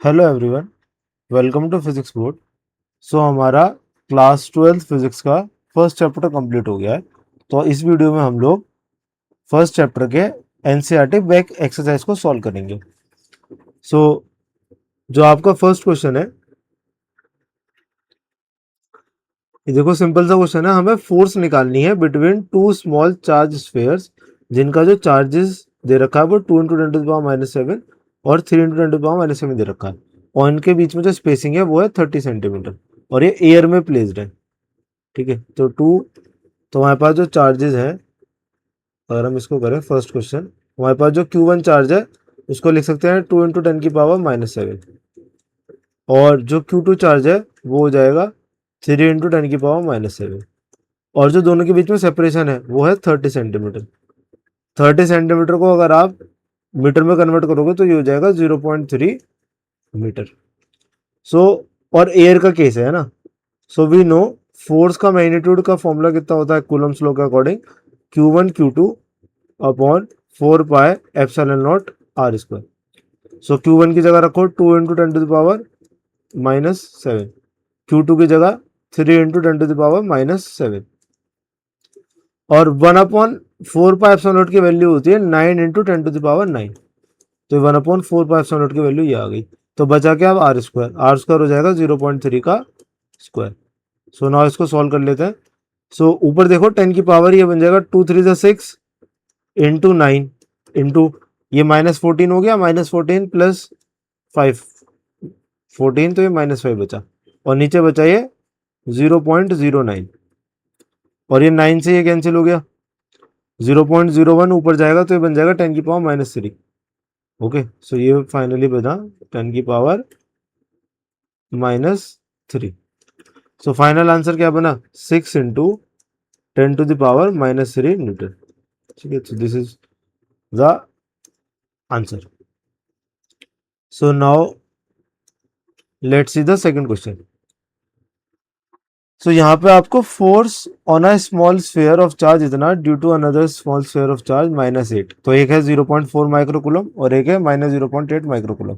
Hello everyone, welcome to physics board. हमारा class 12 physics का first chapter complete हो गया है। तो इस वीडियो में हम लोग फर्स्ट चैप्टर के एनसीईआरटी बैक एक्सरसाइज को सॉल्व करेंगे। सो जो आपका फर्स्ट क्वेश्चन है, ये देखो सिंपल सा क्वेश्चन है। हमें फोर्स निकालनी है between two small charge spheres जिनका जो चार्जेस दे रखा है वो 2 इंटू 10⁻⁷ और 3 इंटू 10⁻⁷ दे रखा है, और इनके बीच में जो स्पेसिंग है वो है 30 सेंटीमीटर, और ये एयर में प्लेस्ड है। ठीक है, तो हमारे पास जो चार्जेस है, अगर हम इसको करें फर्स्ट क्वेश्चन, हमारे पास जो Q1 चार्ज है उसको लिख सकते हैं 2 इंटू 10⁻⁷, और जो Q2 चार्ज है वो हो जाएगा 3 इंटू 10⁻⁷, और जो दोनों के बीच में सेपरेशन है वो है 30 सेंटीमीटर। 30 सेंटीमीटर को अगर आप मीटर में कन्वर्ट करोगे तो ये हो जाएगा 0.3 मीटर। सो और एयर का केस है ना, सो वी नो फोर्स का मैग्नीट्यूड का फॉर्मूला कितना होता है कूलम्स लॉ के according, Q1 Q2 upon 4 pi epsilon naught R square. So Q1 की जगह रखो 2 इंटू 10⁻⁷, Q2 की जगह 3 इंटू 10⁻⁷, और 1/4 पाई एप्सिलॉन नॉट की वैल्यू होती है 9 इंटू 10⁹ तो 1/4 पाई एप्सिलॉन नॉट की वैल्यू ये आ गई। तो बचा क्या अब आर स्क्वायर हो जाएगा 0.3 का स्क्वायर। सो नाउ इसको सॉल्व कर लेते हैं। सो ऊपर देखो 10 की पावर ये बन जाएगा 2 3 जा 6 इंटू 9 इंटू ये -14 हो गया, -14 प्लस 5 14, तो ये -5 बचा, और नीचे बचा ये 0.09, और ये 9 से ये कैंसिल हो गया, 0.01 ऊपर जाएगा तो ये बन जाएगा 10⁻⁻3। ओके, सो ये फाइनली बना 10⁻⁻3। सो फाइनल आंसर क्या बना, 6 इंटू 10⁻⁻3 न्यूटन। ठीक है, so this is the answer. So now let's see the second question. सो यहाँ पे आपको force on a small sphere of charge इतना due to another small sphere of charge -8, तो एक है 0.4 माइक्रोकूलम और एक है -0.8 माइक्रोकूलम।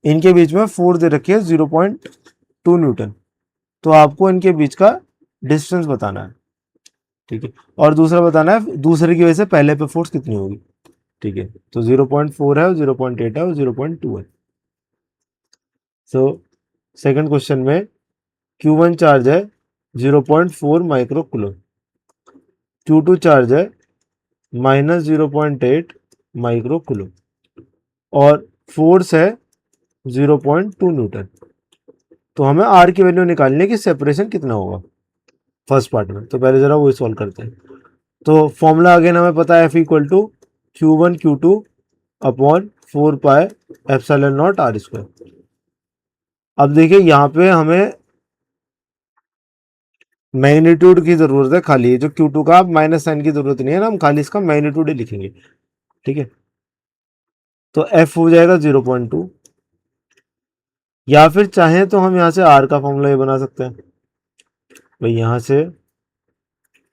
इनके बीच में फोर्स दे रखी है 0.2 न्यूटन। तो आपको इनके बीच का डिस्टेंस बताना है। ठीक है, और दूसरा बताना है दूसरे की वजह से पहले पे फोर्स कितनी होगी। ठीक है, तो 0.4 है, 0.8 है और 0.2 है। सो सेकंड क्वेश्चन में Q1 चार्ज है 0.4 माइक्रो कूलम, Q2 चार्ज है -0.8 माइक्रो कूलम, और फोर्स है 0.2 न्यूटन। तो हमें आर की वैल्यू निकालनी है कि सेपरेशन कितना होगा फर्स्ट पार्ट में। तो पहले जरा वो सॉल्व करते हैं। तो फॉर्मूला अगेन हमें पता है, F equal to Q1 Q2 upon 4 pi epsilon naught R square. अब देखिए यहाँ पे हमें मैग्नीट्यूड की जरूरत है खाली, जो Q2 का माइनस साइन की जरूरत नहीं है ना, हम खाली इसका मैग्नीट्यूड ही लिखेंगे। ठीक है, तो F हो जाएगा 0.2, या फिर चाहें तो हम यहाँ से R का फॉर्मूला ये बना सकते हैं। भाई यहाँ से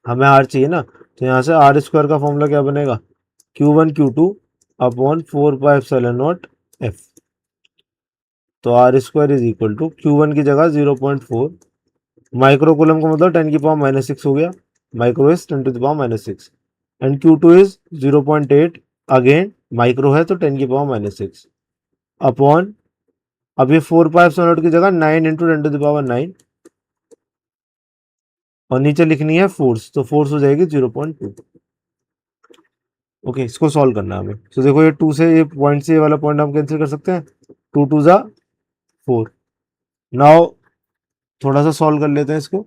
हमें R चाहिए ना, तो यहाँ से आर स्क्वायर का फॉर्मूला क्या बनेगा, Q1 Q2 upon 4 pi epsilon naught F। तो R square is equal to Q1 की जगह 0.4 माइक्रोकूलम का मतलब 10⁻⁻6 हो गया, micro is 10⁻⁻6, and Q2 is 0.8, again micro है तो 10⁻⁻6 अपॉन, अब ये 4 पाई एप्सिलॉन नॉट की जगह 9 इंटू 10⁻⁹, और नीचे लिखनी है फोर्स, तो फोर्स हो जाएगी 0.2। ओके, इसको सॉल्व करना है हमें। तो देखो ये 2 से ये पॉइंट से ये वाला पॉइंट हम कैंसिल कर सकते हैं, 2 2 जा 4। नाउ थोड़ा सा सॉल्व कर लेते हैं इसको।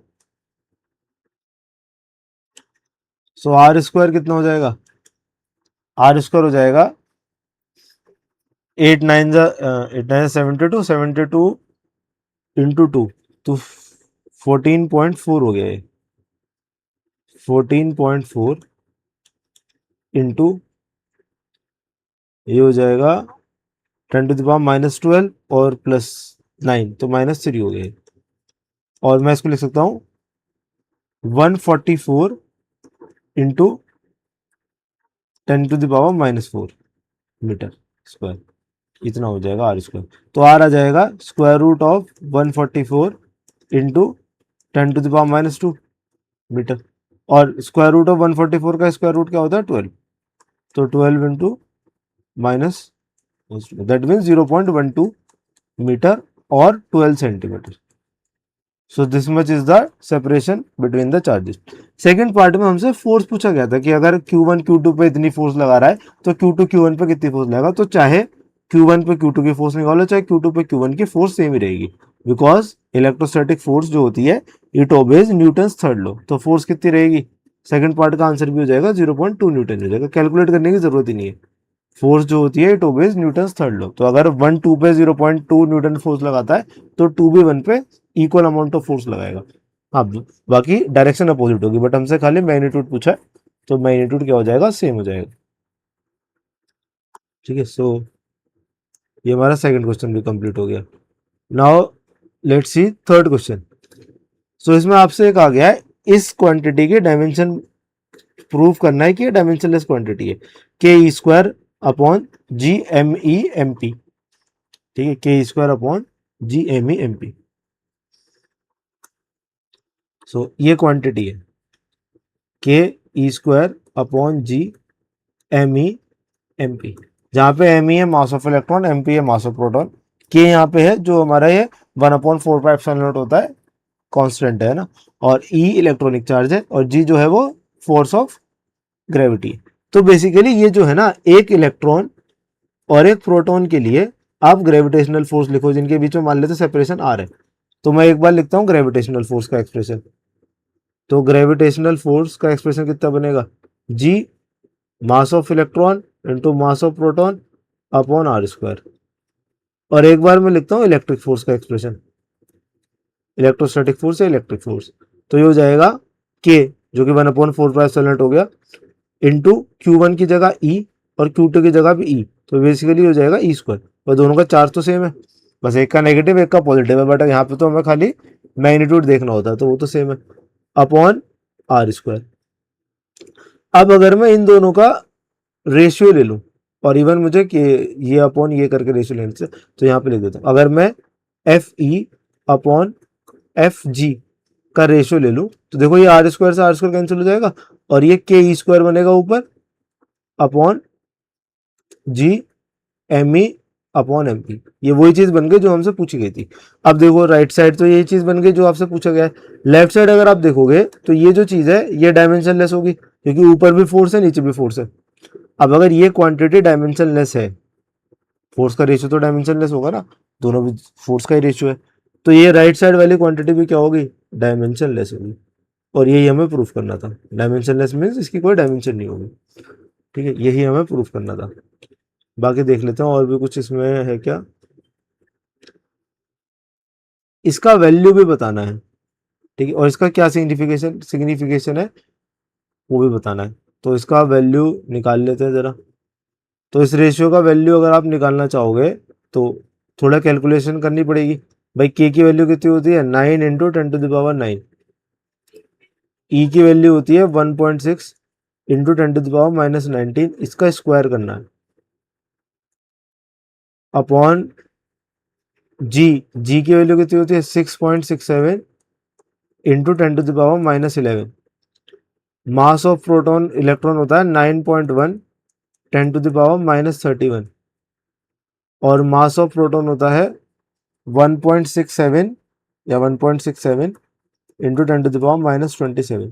सो आर स्क्वायर कितना हो जाएगा, आर स्क्वायर हो जाएगा 8 9 72 इंटू 2, तो 14.4 हो गया ये, 14.4 इंटू ये हो जाएगा 10⁻⁻12 और +9, तो -3 हो गया। और मैं इसको लिख सकता हूँ 144 इंटू 10⁻⁻4 मीटर स्क्वायर। इतना हो जाएगा आर स्क्वायर। तो आर आ जाएगा square root of 144 into 10⁻², metre. और स्क्वायर रूट ऑफ 144 का स्क्वायर रूट क्या होता है 12, तो 12 into minus, that means 0.12 metre और 12 centimetre. So this much is the separation between the charges. Second part में हमसे फोर्स पूछा गया था कि अगर Q1 Q2 पे इतनी फोर्स लगा रहा है तो Q2 Q1 पे कितनी फोर्स लगाएगा। तो चाहे Q1 पे Q2 की फोर्स निकालो चाहे Q2 पे Q1 की फोर्स सेम ही रहेगी, बिकॉज इलेक्ट्रोस्टैटिक फोर्स जो होती है it obeys Newton's third law. तो फोर्स कितनी रहेगी, सेकंड पार्ट का आंसर भी हो जाएगा 0.2 न्यूटन हो जाएगा। कैलकुलेट करने की जरूरत ही नहीं है, फोर्स जो होती है it obeys Newton's third law. तो अगर 1 2 पे 0.2 न्यूटन फोर्स लगाता है तो 2 भी 1 पे इक्वल अमाउंट ऑफ फोर्स लगाएगा। हाँ, बाकी डायरेक्शन अपोजिट होगी, बट हमसे खाली मैग्नीट्यूड पूछा है, तो मैग्नीट्यूड क्या हो जाएगा, सेम हो जाएगा। ठीक है, सो ये हमारा सेकंड क्वेश्चन भी कंप्लीट हो गया। Now let's see third question. So इसमें आपसे एक आ गया है, इस क्वांटिटी के डायमेंशन प्रूव करना है कि ये डायमेंशनलेस क्वांटिटी है, K E square upon G M E M P. ठीक है, K square upon G M E M P. So ये क्वांटिटी है K E square upon G M E M P, जहाँ पे एम ई है mass of electron, M P है mass of proton. के यहाँ पे है जो हमारा ये 1/4πε0 होता है, कांस्टेंट है ना, और ई इलेक्ट्रॉनिक चार्ज है, और जी जो है वो फोर्स ऑफ ग्रेविटी। तो बेसिकली ये जो है ना, एक इलेक्ट्रॉन और एक प्रोटॉन के लिए आप ग्रेविटेशनल फोर्स लिखो जिनके बीच में मान लेते सेपरेशन आर है। तो मैं एक बार लिखता हूँ ग्रेविटेशनल फोर्स का एक्सप्रेशन। तो ग्रेविटेशनल फोर्स का एक्सप्रेशन कितना बनेगा, G mass of electron into mass of proton upon R square. और एक बार मैं लिखता हूँ इलेक्ट्रिक फोर्स का एक्सप्रेशन, इलेक्ट्रोस्टैटिक फोर्स है इलेक्ट्रिक फोर्स। तो ये हो जाएगा के, जो कि 1/4πε हो गया, इंटू Q1 की जगह ई और Q2 की जगह भी ई, तो बेसिकली हो जाएगा ई स्क्वायर। और दोनों का चार्ज तो सेम है, बस एक का नेगेटिव एक का पॉजिटिव है, बट यहाँ पे तो हमें खाली मैग्नीट्यूड देखना होता है, तो वो तो सेम है, अपॉन आर स्क्वायर। अब अगर मैं इन दोनों का रेशियो ले लूं, और इवन मुझे कि ये अपॉन ये करके रेशियो लेने से, तो यहाँ पे लिख देता हूँ, अगर मैं F E upon F G का रेशियो ले लूं, तो देखो ये आर स्क्वायर से आर स्क्वायर कैंसिल हो जाएगा, और ये के ई स्क्वायर बनेगा ऊपर upon G M E upon M P. ये वही चीज बन गई जो हमसे पूछी गई थी। अब देखो राइट साइड तो यही चीज बन गई जो आपसे पूछा गया है। लेफ्ट साइड अगर आप देखोगे तो ये जो चीज है ये डायमेंशनलेस होगी, क्योंकि ऊपर भी फोर्स है नीचे भी फोर्स है। अब अगर ये क्वांटिटी डायमेंशनलेस है, फोर्स का रेशियो तो डायमेंशनलेस होगा ना, दोनों भी फोर्स का ही रेशियो है, तो ये राइट साइड वाली क्वांटिटी भी क्या होगी, डायमेंशनलेस होगी। और यही हमें प्रूफ करना था, डायमेंशनलेस मीन्स इसकी कोई डायमेंशन नहीं होगी। ठीक है, यही हमें प्रूफ करना था। बाकी देख लेते हैं और भी कुछ इसमें है क्या। इसका वैल्यू भी बताना है, ठीक है, और इसका क्या सिग्निफिकेशन सिग्निफिकेशन है वो भी बताना है। तो इसका वैल्यू निकाल लेते हैं ज़रा। तो इस रेशियो का वैल्यू अगर आप निकालना चाहोगे तो थोड़ा कैलकुलेशन करनी पड़ेगी। भाई के की वैल्यू कितनी होती है, 9 इंटू 10⁻9। ई की वैल्यू होती है 1.6 इंटू 10⁻−19, इसका स्क्वायर करना है अपॉन जी। जी की वैल्यू कितनी होती है 6.67 into 10⁻−11। Mass of proton electron होता है 9.1 10⁻−31, और मास ऑफ प्रोटॉन होता है 1.67 या 1.67 इंटू 10⁻−27।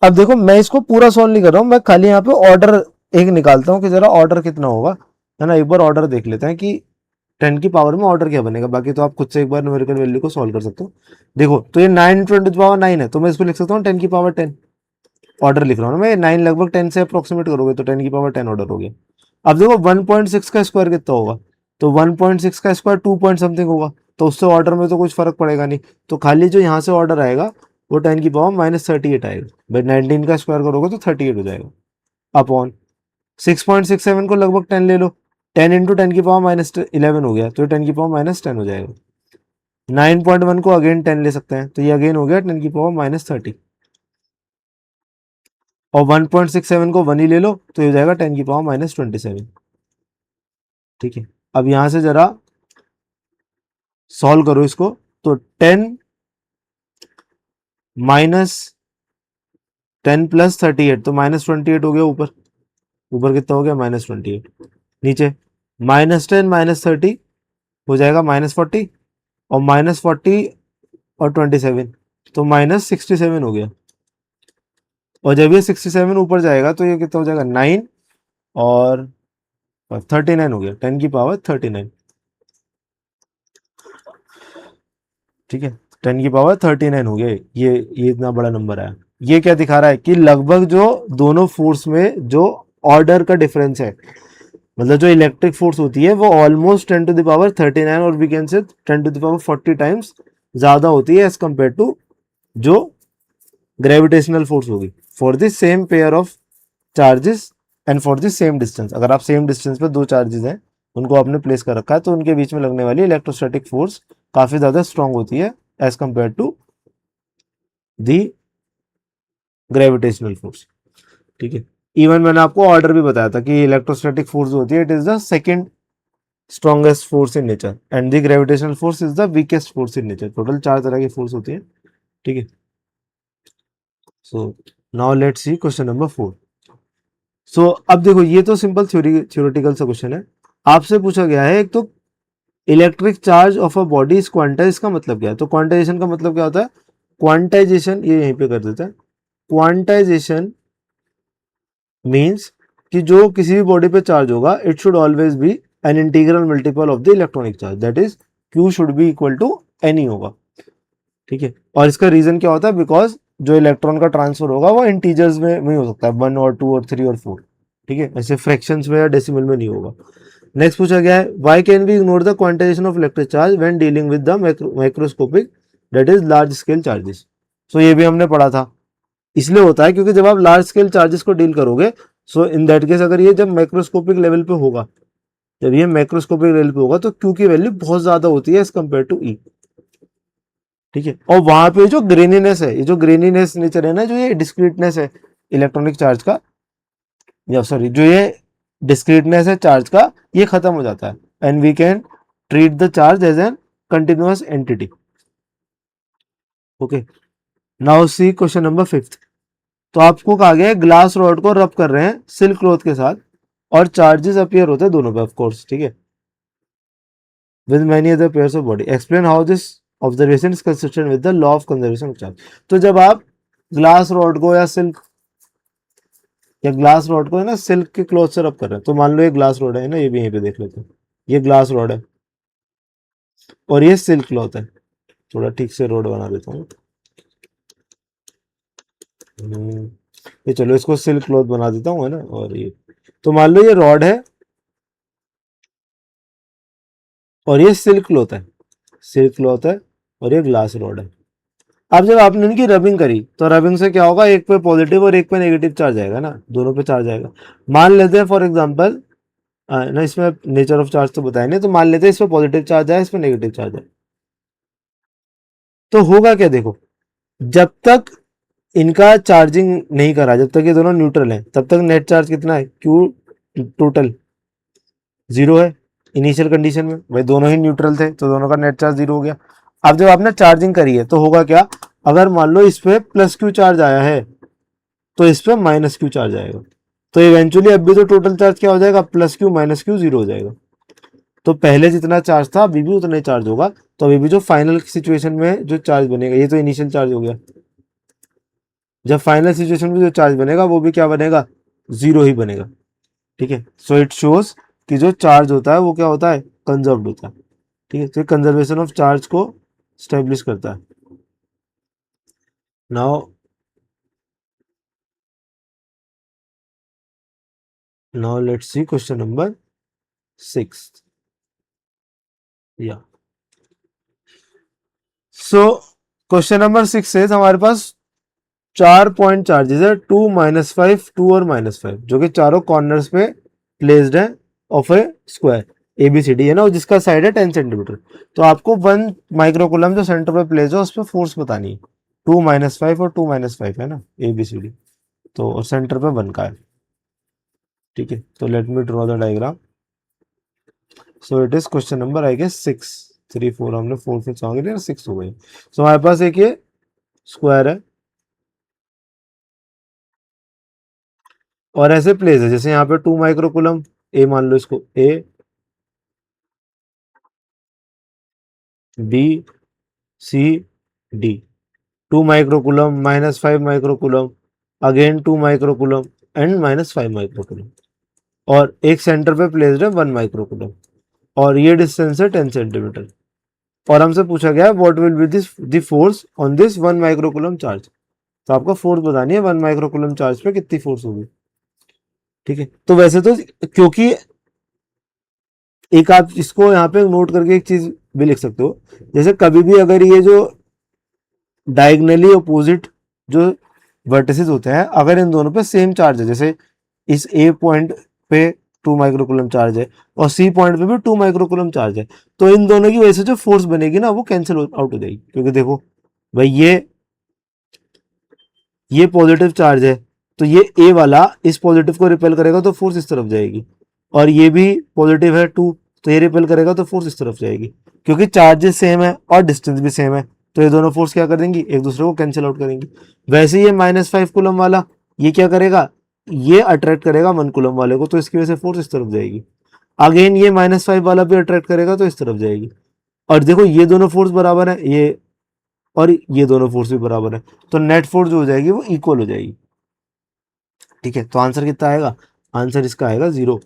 अब देखो मैं इसको पूरा सॉल्व नहीं कर रहा हूँ, मैं खाली यहाँ पे ऑर्डर एक निकालता हूँ कि जरा ऑर्डर कितना होगा, है ना। एक बार ऑर्डर देख लेते हैं कि 10 की पावर में ऑर्डर क्या बनेगा, बाकी तो आप खुद से एक बार न्यूमेरिकल वैल्यू को सॉल्व कर सकते हो। देखो तो ये 9 10⁻9 है, तो मैं इसको लिख सकता हूँ 10 की पावर 10। ऑर्डर लिख रहा हूँ ना मैं, 9 लगभग 10 से अप्रोक्सीमेट करोगे तो 10 की पावर 10 ऑर्डर हो गया। अब देखो 1.6 का स्क्वायर कितना होगा, तो 1.6 का स्क्वायर 2 पॉइंट समथिंग होगा, तो उससे ऑर्डर में तो कुछ फर्क पड़ेगा नहीं। तो खाली जो यहाँ से ऑर्डर आएगा वो 10 की पावर -38 आएगा। भाई 19 का स्क्वायर करोगे तो 38 हो जाएगा, अपॉन 6.67 को लगभग 10 ले लो, 10 इंटू 10 की पावर -11 हो गया, तो 10 की पावर -10 हो जाएगा। 9.1 को अगेन 10 ले सकते हैं, तो ये अगेन हो गया 10 की पावर -30, और 1.67 को 1 ही ले लो तो ये हो जाएगा 10 की पावर -27। ठीक है, अब यहां से जरा सॉल्व करो इसको, तो 10 माइनस 10 प्लस 38, तो -28 हो गया ऊपर, ऊपर कितना हो गया -28, नीचे -10 - 30 हो जाएगा -40, और -40 और 27 तो -67 हो गया, और जब ये 67 ऊपर जाएगा तो ये कितना हो जाएगा 9 और 39 हो गया, 10 की पावर 39, ठीक है, 10 की पावर 39 हो गया, ये इतना बड़ा नंबर आया। ये क्या दिखा रहा है कि लगभग जो दोनों फोर्स में जो ऑर्डर का डिफरेंस है, मतलब जो इलेक्ट्रिक फोर्स होती है वो ऑलमोस्ट 10 to the power 39 और we can say 10 to the power 40 times ज्यादा होती है एज कंपेयर टू जो ग्रेविटेशनल फोर्स होगी for the same pair of charges and for the same distance. अगर आप सेम डिस्टेंस पे दो चार्जेस हैं, उनको आपने प्लेस कर रखा है, तो उनके बीच में लगने वाली इलेक्ट्रोस्टैटिक फोर्स काफी ज्यादा स्ट्रांग होती है as compare to the gravitational force, ठीक है। इवन मैंने आपको ऑर्डर भी बताया था कि इलेक्ट्रोस्टैटिक फोर्स होती है, it is the second strongest force in nature and the gravitational force is the weakest force in nature. Total 4 तरह की फोर्स होती है, ठीक है। सो now let's see question number 4। सो अब देखो, ये तो सिंपल थ्योरेटिकल सा क्वेश्चन है। आपसे पूछा गया है एक तो electric charge of a body is quantize, का मतलब क्या है? तो क्वांटाइजेशन का मतलब क्या होता है? क्वांटाइजेशन, ये यहीं पे कर देते हैं। क्वांटाइजेशन मीन्स कि जो किसी भी बॉडी पे चार्ज होगा, it should always be an integral multiple of the electronic charge, that is Q should be equal to any होगा, ठीक है। और इसका रीजन क्या होता है? बिकॉज जो इलेक्ट्रॉन का ट्रांसफर होगा वो इंटीजर्स में हो सकता है, 1 और 2 और 3 और 4, ठीक है, ऐसे फ्रैक्शंस में या डेसिमल में नहीं होगा। नेक्स्ट पूछा गया है, why can we ignore the quantization of electric charge when dealing with the microscopic that is large scale charges. So ये भी हमने पढ़ा था। इसलिए होता है क्योंकि जब आप लार्ज स्केल चार्जेस को डील करोगे, सो इन दैट केस अगर ये जब माइक्रोस्कोपिक लेवल पे होगा, जब ये माइक्रोस्कोपिक लेवल पे होगा तो क्यू की वैल्यू बहुत ज्यादा होती है एज कंपेयर टू ई, ठीक है। और वहां पे जो ग्रेनीनेस है, ये जो ग्रेनीनेस नेचर है ना, जो ये डिस्क्रीटनेस है इलेक्ट्रॉनिक चार्ज का, या सॉरी जो ये डिस्क्रीटनेस है चार्ज का, ये खत्म हो जाता है and we can treat the charge as an continuous entity. Okay, now see question number 5। तो आपको कहा गया है ग्लास रॉड को रब कर रहे हैं सिल्क क्लॉथ के साथ और चार्जेस अपीयर होते हैं दोनों पे, ऑफ कोर्स, ठीक है, with many other pairs of body. Explain how this observation is consistent with the law of conservation of charge. तो जब आप ग्लास रॉड को या ग्लास रॉड को है ना सिल्क के क्लॉथ से रब कर रहे हैं, तो मान लो ये ग्लास रॉड है ना, ये भी यहीं पे देख लेते हैं, ये ग्लास रॉड है और ये सिल्क क्लॉथ है। थोड़ा ठीक से रोड बना देता हूँ। ये चलो इसको सिल्क क्लॉथ बना देता हूँ, है ना। और ये तो मान लो ये रॉड है और ये सिल्क क्लॉथ है, सिल्क क्लॉथ है और ये ग्लास रॉड है। अब जब आपने इनकी रबिंग करी तो रबिंग से क्या होगा, एक पे पॉजिटिव और एक पे नेगेटिव चार्ज आएगा ना, दोनों पे चार्ज आएगा। मान लेते हैं फॉर एग्जांपल ना, इसमें नेचर ऑफ चार्ज तो बताया नहीं, तो मान लेते हैं इस पे पॉजिटिव चार्ज है, इस पे नेगेटिव चार्ज है। तो होगा क्या, देखो, जब तक इनका चार्जिंग नहीं करा, जब तक ये दोनों न्यूट्रल हैं, तब तक नेट चार्ज कितना है, क्यू टोटल 0 है इनिशियल कंडीशन में, भाई दोनों ही न्यूट्रल थे तो दोनों का नेट चार्ज 0 हो गया। अब जब आपने चार्जिंग करी है तो होगा क्या, अगर मान लो इस पे प्लस क्यू चार्ज आया है तो इस पे माइनस क्यू चार्ज आएगा, तो इवेंचुअली अब भी तो टोटल चार्ज क्या हो जाएगा, प्लस क्यू माइनस क्यू 0 हो जाएगा। तो पहले जितना चार्ज था अभी भी उतना ही चार्ज होगा, तो अभी भी जो फाइनल सिचुएशन में जो चार्ज बनेगा, ये तो इनिशियल चार्ज हो गया, जब फाइनल सिचुएशन में जो चार्ज बनेगा वो भी क्या बनेगा, 0 ही बनेगा, ठीक है। सो इट शोज कि जो चार्ज होता है वो क्या होता है, कंजर्व्ड होता है, ठीक है। तो कंजर्वेशन ऑफ चार्ज को स्टेब्लिश करता है। Now let's see question number 6। या सो क्वेश्चन नंबर 6 से हमारे पास 4 पॉइंट चार्जेस है, 2 -5 2 और -5, जो कि चारों कॉर्नर्स पे प्लेस्ड है ऑफ ए स्क्वायर ABCD, है ना, और जिसका साइड है 10 सेंटीमीटर। तो आपको 1 माइक्रोकूलम जो सेंटर पे प्लेस है उस पर फोर्स बतानी है, 2 -5 और 2 -5 है ना ABCD, तो और सेंटर पे 1 का है, ठीक है। तो let me draw the diagram. So it is question number I guess 6, 3 4 हमने 4 फिर आ गए 6 हो गई। सो हमारे पास एक ये स्क्वायर है और ऐसे प्लेस है, जैसे यहाँ पे 2 माइक्रोकुलम ए मान लो इसको A, B, C, D. 2 microcoulomb, -5 microcoulomb, again 2 microcoulomb and -5 microcoulomb, और एक सेंटर पे प्लेस्ड है 1 माइक्रोकुलम, और ये डिस्टेंस है 10 सेंटीमीटर। और हमसे पूछा गया what will be this the force on this 1 microcoulomb charge. तो आपको फोर्स बतानी है 1 माइक्रोकुलम चार्ज पे कितनी फोर्स होगी। ठीक है, तो वैसे तो क्योंकि एक आप इसको यहाँ पे नोट करके एक चीज भी लिख सकते हो, जैसे कभी भी अगर ये जो डायगनली अपोजिट जो वर्टिसेस होते हैं, अगर इन दोनों पे सेम चार्ज है, जैसे इस ए पॉइंट पे 2 माइक्रोकुलम चार्ज है और सी पॉइंट पे भी 2 माइक्रोकुलम चार्ज है, तो इन दोनों की वजह से जो फोर्स बनेगी ना वो कैंसिल आउट हो जाएगी। क्योंकि देखो भाई ये पॉजिटिव चार्ज है, तो ये ए वाला इस पॉजिटिव को रिपेल करेगा तो फोर्स इस तरफ जाएगी, और ये भी पॉजिटिव है 2, तो ये रिपेल करेगा तो फोर्स इस तरफ जाएगी। क्योंकि चार्जेस सेम है और डिस्टेंस भी सेम है, तो ये दोनों फोर्स क्या कर देंगी, एक दूसरे को कैंसिल आउट करेंगी। वैसे ये -5 कुलम वाला ये क्या करेगा, ये अट्रैक्ट करेगा 1 कुलम वाले को, तो इसकी वजह से फोर्स इस तरफ जाएगी। अगेन ये -5 वाला भी अट्रैक्ट करेगा तो इस तरफ जाएगी। और देखो ये दोनों फोर्स बराबर है, ये और ये दोनों फोर्स भी बराबर है, तो नेट फोर्स जो हो जाएगी वो इक्वल हो जाएगी। ठीक है, तो आंसर कितना आएगा, आंसर इसका आएगा 0।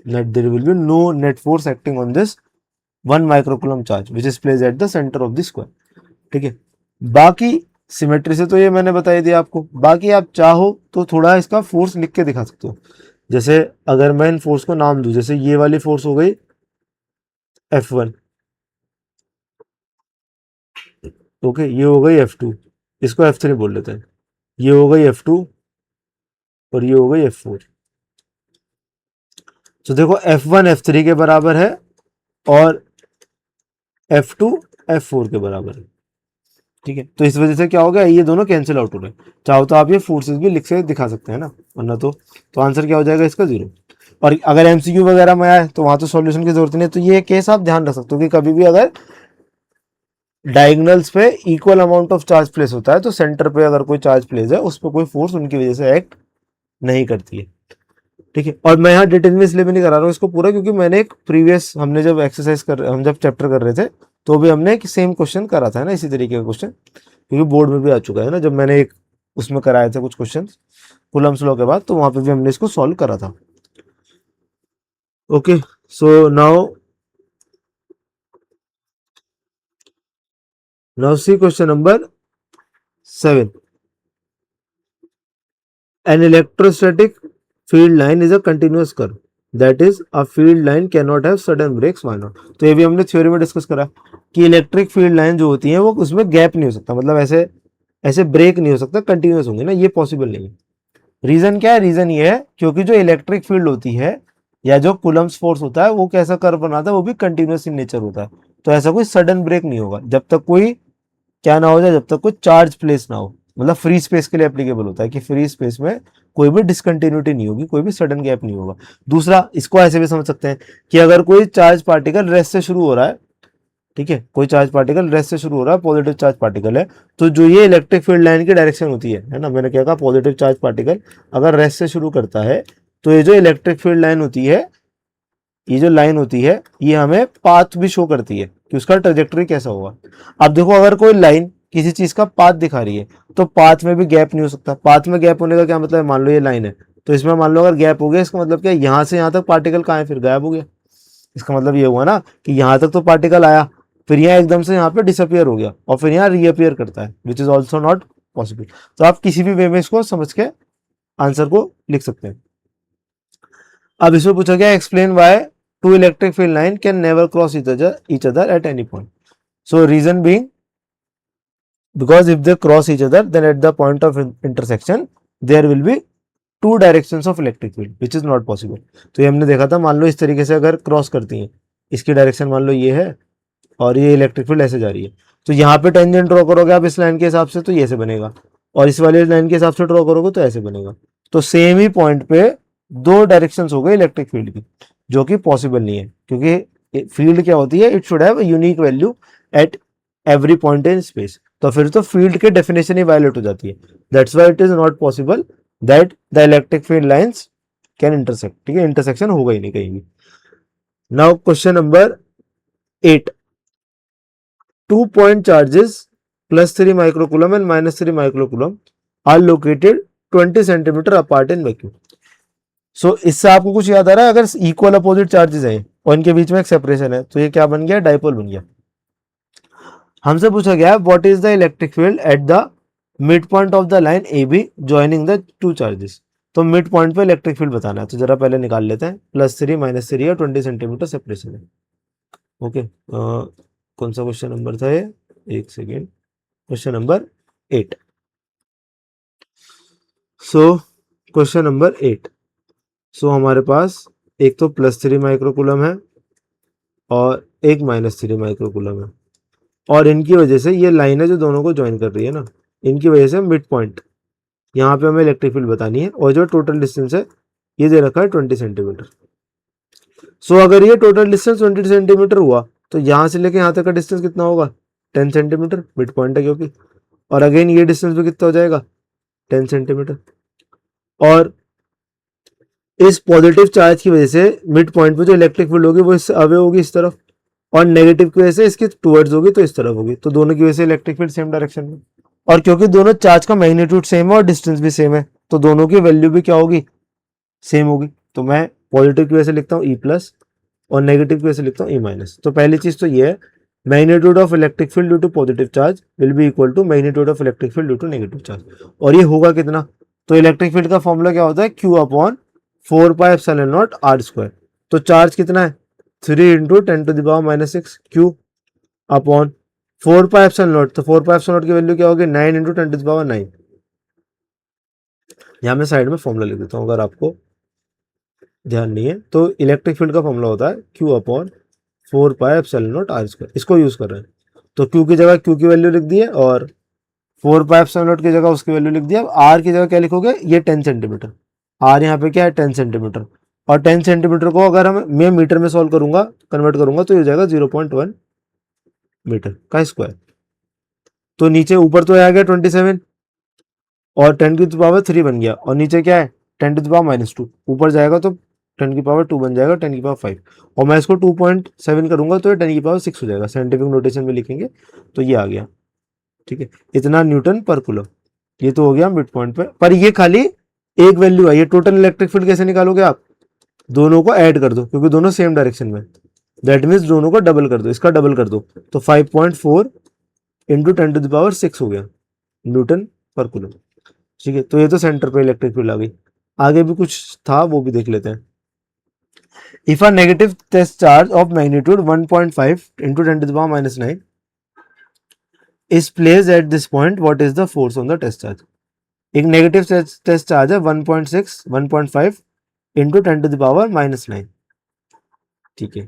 Net there will be no net force acting on this 1 microcoulomb charge which is placed at the centre of the square. ठीक है, बाकी सिमेट्री से तो ये मैंने बताई दिया आपको। बाकी आप चाहो तो थोड़ा इसका फोर्स लिख के दिखा सकते हो। जैसे अगर मैं इन फोर्स को नाम दूं, जैसे ये वाली फोर्स हो गई F1, ओके, ये हो गई F2, इसको F3 बोल लेते हैं, ये हो गई F2 और ये हो गई F4। तो देखो F1 F3 के बराबर है और F2 F4 के बराबर है। ठीक है, तो इस वजह से क्या हो गया, ये दोनों कैंसिल आउट हो रहे हैं। चाहो तो आप ये फोर्सेस भी लिख से दिखा सकते हैं ना, वरना तो आंसर क्या हो जाएगा इसका 0। और अगर एमसीक्यू वगैरह में आए तो वहां तो सॉल्यूशन की जरूरत नहीं है। तो ये केस आप ध्यान रख सकते हो कि कभी भी अगर डायगोनल्स पे equal amount of charge place होता है, तो सेंटर पे अगर कोई चार्ज प्लेस है उस पर कोई फोर्स उनकी वजह से एक्ट नहीं करती है। ठीक है, और मैं यहाँ डिटेल में इसलिए भी नहीं करा रहा हूँ इसको पूरा, क्योंकि मैंने एक प्रीवियस हमने जब एक्सरसाइज हम जब चैप्टर कर रहे थे तो भी हमने एक सेम क्वेश्चन करा था ना, इसी तरीके का क्वेश्चन, क्योंकि बोर्ड में भी आ चुका है ना, जब मैंने एक उसमें कराए थे कुछ क्वेश्चन कूलम्स लॉ के बाद, तो वहां पे भी हमने इसको सॉल्व करा था। Okay, so now see question number 7। An electrostatic field line is a continuous curve. That is, a field line cannot have sudden breaks. Why not? तो ये भी हमने थ्योरी में डिस्कस करा कि इलेक्ट्रिक फील्ड लाइन जो होती है वो उसमें गैप नहीं हो सकता, मतलब ऐसे ऐसे ब्रेक नहीं हो सकता, कंटिन्यूस होंगे ना, ये पॉसिबल नहीं है। रीजन क्या है, रीजन ये है क्योंकि जो इलेक्ट्रिक फील्ड होती है या जो कूलम्स फोर्स होता है वो कैसा कर्व बनाता है, वो भी कंटिन्यूस इन नेचर होता है। तो ऐसा कोई सडन ब्रेक नहीं होगा जब तक कोई क्या ना हो जाए, जब तक कोई चार्ज प्लेस ना हो। मतलब फ्री स्पेस के लिए एप्लीकेबल होता है कि फ्री स्पेस में कोई भी डिसकंटिन्यूटी नहीं होगी, कोई भी सडन गैप नहीं होगा। दूसरा, इसको ऐसे भी समझ सकते हैं कि अगर कोई चार्ज पार्टिकल रेस्ट से शुरू हो रहा है, ठीक है, कोई चार्ज पार्टिकल रेस्ट से शुरू हो रहा है, पॉजिटिव चार्ज पार्टिकल है, तो जो ये इलेक्ट्रिक फील्ड लाइन की डायरेक्शन होती है ना, मैंने क्या कहा, पॉजिटिव चार्ज पार्टिकल अगर रेस्ट से शुरू करता है तो ये जो इलेक्ट्रिक फील्ड लाइन होती है, ये जो लाइन होती है, ये हमें पाथ भी शो करती है कि उसका ट्रेजेक्टरी कैसा होगा। अब देखो अगर कोई लाइन किसी चीज का पाथ दिखा रही है तो पाथ में भी गैप नहीं हो सकता। पाथ में गैप होने का क्या मतलब है, मान लो ये लाइन है, तो इसमें मान लो अगर गैप हो गया, इसका मतलब क्या, यहाँ से यहाँ तक पार्टिकल कहाँ है, फिर गायब हो गया। इसका मतलब ये हुआ ना कि यहाँ तक तो पार्टिकल आया, फिर यहाँ एकदम से यहाँ पे डिसअपियर हो गया और फिर यहाँ रीअपियर करता है, which is also not possible. तो आप किसी भी वे में इसको समझ के आंसर को लिख सकते हैं। अब इसमें पूछा गया explain why two electric field line can never cross each other at any point. So reason being, because if they cross each other, then at the point of intersection there will be two directions of electric field which is not possible. तो ये हमने देखा था, मान लो इस तरीके से अगर क्रॉस करती हैं, इसकी डायरेक्शन मान लो ये है और ये इलेक्ट्रिक फील्ड ऐसे जा रही है, तो यहाँ पे टेंजेंट ड्रॉ करोगे आप इस लाइन के हिसाब से तो ये ऐसे बनेगा, और इस वाली लाइन के हिसाब से ड्रॉ करोगे तो ऐसे बनेगा। तो सेम ही पॉइंट पे दो डायरेक्शंस हो गए इलेक्ट्रिक फील्ड की, जो कि पॉसिबल नहीं है, क्योंकि फील्ड क्या होती है, it should have unique value at every point in space. तो फिर तो फील्ड के डेफिनेशन ही वायलेट हो जाती है। That's why it is not possible that the electric field lines can intersect. ठीक है, इंटरसेक्शन होगा ही नहीं कहीं भी। Now question number 8, 2 point charges +3 microcoulomb and -3 microcoulomb are located 20 centimeter apart in vacuum. सो इससे आपको कुछ याद आ रहा है, अगर इक्वल अपोजिट चार्जेस हैं और इनके बीच में एक सेपरेशन है तो ये क्या बन गया, डाइपोल बन गया। हमसे पूछा गया है what is the electric field at the mid point of the line A be joining the two charges. तो मिड पॉइंट पे इलेक्ट्रिक फील्ड बताना है, तो जरा पहले निकाल लेते हैं। +3 -3 और 20 सेंटीमीटर सेपरेशन है। ओके, कौन सा क्वेश्चन नंबर था ये, एक सेकेंड, क्वेश्चन नंबर 8। सो क्वेश्चन नंबर 8, सो हमारे पास एक तो +3 माइक्रोकूलम है और एक -3 माइक्रोकूलम है, और इनकी वजह से ये लाइन है जो दोनों को ज्वाइन कर रही है ना, इनकी वजह से मिड पॉइंट यहाँ पे हमें इलेक्ट्रिक फील्ड बतानी है, और जो टोटल डिस्टेंस है ये दे रखा है 20 सेंटीमीटर। सो अगर ये टोटल डिस्टेंस 20 सेंटीमीटर हुआ तो यहाँ से लेके यहाँ तक का डिस्टेंस कितना होगा, 10 सेंटीमीटर, मिड पॉइंट है क्योंकि। और अगेन ये डिस्टेंस भी कितना हो जाएगा, 10 सेंटीमीटर। और इस पॉजिटिव चार्ज की वजह से मिड पॉइंट पे जो इलेक्ट्रिक फील्ड होगी वो इससे अवे होगी इस तरफ, और नेगेटिव की वजह से इसकी टुवर्ड्स होगी तो इस तरफ होगी। तो दोनों की वजह से इलेक्ट्रिक फील्ड सेम डायरेक्शन में, और क्योंकि दोनों चार्ज का मैग्नीट्यूड सेम है और डिस्टेंस भी सेम है तो दोनों की वैल्यू भी क्या होगी, सेम होगी। तो मैं पॉजिटिव की वजह से लिखता हूँ ई प्लस और नेगेटिव की वजह से लिखता हूँ ई माइनस। तो पहली चीज तो ये है, magnitude of electric field due to positive charge will be equal to magnitude of electric field due to negative charge. और ये होगा कितना, तो इलेक्ट्रिक फील्ड का फॉर्मूला क्या होता है, Q अपॉन 4πε0 r²। तो चार्ज कितना है, 3 × 10⁻⁻6 Q अपॉन 4πε0, तो 4πε0 की वैल्यू क्या होगी, 9 × 10⁻9। यहाँ मैं साइड में फॉर्मूला लिख देता हूँ अगर आपको ध्यान नहीं है। तो इलेक्ट्रिक फील्ड का फॉर्मूला होता है Q अपॉन 4πε0 r²। इसको यूज कर रहे हैं, तो Q की जगह Q की वैल्यू लिख दी है और 4πε0 की जगह उसकी वैल्यू लिख दिया। R की जगह क्या लिखोगे, ये 10 सेंटीमीटर, R यहाँ पे क्या है 10 सेंटीमीटर, और 10 सेंटीमीटर को अगर मैं मीटर में सॉल्व करूंगा, कन्वर्ट करूंगा तो ये हो जाएगा 0.1 मीटर का स्क्वायर। तो नीचे ऊपर तो आ गया 27 और 10⁻³ बन गया, और नीचे क्या है 10⁻², ऊपर जाएगा तो 10⁻² बन जाएगा, 10⁻5, और मैं इसको 2.7 करूंगा तो ये 10⁻6 हो जाएगा, साइंटिफिक नोटेशन में लिखेंगे तो ये आ गया। ठीक है, इतना न्यूटन पर कूलम। ये तो हो गया मिड पॉइंट पे, पर ये खाली एक वैल्यू है। ये टोटल इलेक्ट्रिक फील्ड कैसे निकालोगे आप, दोनों को ऐड कर दो क्योंकि दोनों सेम डायरेक्शन में, दैट मीन्स दोनों को डबल कर दो, इसका डबल कर दो तो 5.4 × 10⁻6 हो गया न्यूटन पर कूलम। ठीक है, तो ये तो सेंटर पे इलेक्ट्रिक फील्ड आ गई। आगे भी कुछ था वो भी देख लेते हैं। If a negative test charge of magnitude 1.5 × 10⁻9 is placed at this point, what is the force on the test charge? एक नेगेटिव टेस्ट चार्ज है 1.6 1.5 × 10⁻⁻9। ठीक है,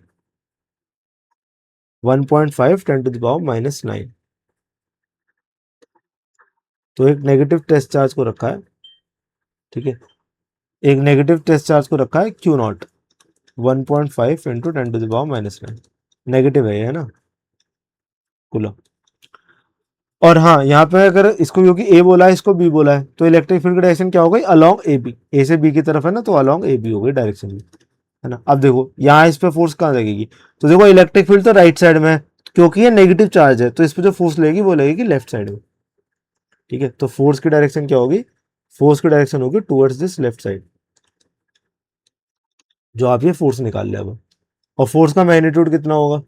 1.5 10⁻⁻9। तो एक नेगेटिव टेस्ट चार्ज को रखा है। ठीक है, एक नेगेटिव टेस्ट चार्ज को रखा है Q0 1.5 × 10⁻⁻9, नेगेटिव है ना कूलम। और हाँ, यहाँ पे अगर इसको क्योंकि ए बोला है इसको बी बोला है तो इलेक्ट्रिक फील्ड की डायरेक्शन क्या हो गई, अलॉन्ग ए बी, ए से बी की तरफ है ना तो अलॉन्ग ए बी हो गई डायरेक्शन भी, है ना। अब देखो यहाँ इस पे फोर्स कहाँ लगेगी, तो देखो इलेक्ट्रिक फील्ड तो राइट साइड में है क्योंकि ये नेगेटिव चार्ज है, तो इस पे जो फोर्स लगेगी वो लगेगी लेफ्ट साइड में। ठीक है, तो फोर्स की डायरेक्शन क्या होगी, फोर्स की डायरेक्शन होगी टुवर्ड्स दिस लेफ्ट साइड, जो आप ये फोर्स निकाल ले अब। और फोर्स का मैग्नीट्यूड कितना होगा,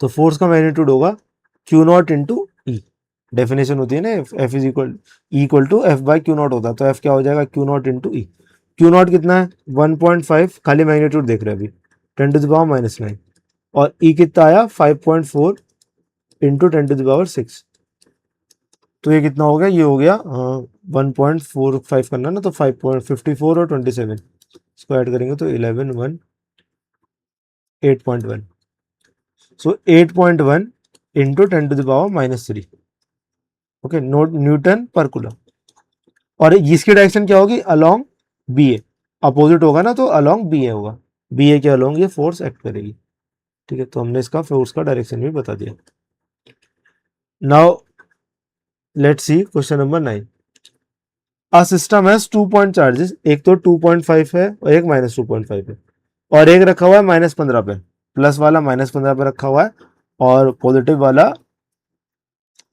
तो फोर्स का मैग्नीट्यूड होगा Q0 × E। डेफिनेशन होती है ना F is equal to F/Q0 होता है, तो F क्या हो जाएगा Q0 × E। Q0 कितना है 1.5, खाली मैग्नीट्यूड देख रहे हैं अभी 10⁻⁻9, और E कितना आया 5.4 × 10⁻6। तो ये कितना हो गया, ये हो गया 1.45 करना ना, तो 5.54 और 27 इसको ऐड करेंगे तो 11 1 8.1। सो 8.1 × 10⁻⁻3 ओके न्यूटन पर कूलम। और इसकी डायरेक्शन क्या होगी, अलोंग बी ए, अपोजिट होगा ना तो अलोंग बी ए होगा, बी ए के अलोंग ये फोर्स एक्ट करेगी। ठीक है, तो हमने इसका फोर्स का डायरेक्शन भी बता दिया। Now let's see question number 9। A system has 2 point charges, एक तो 2.5 है और एक -2.5 है, और एक रखा हुआ है -15 पे, प्लस वाला -15 पे रखा हुआ है और पॉजिटिव वाला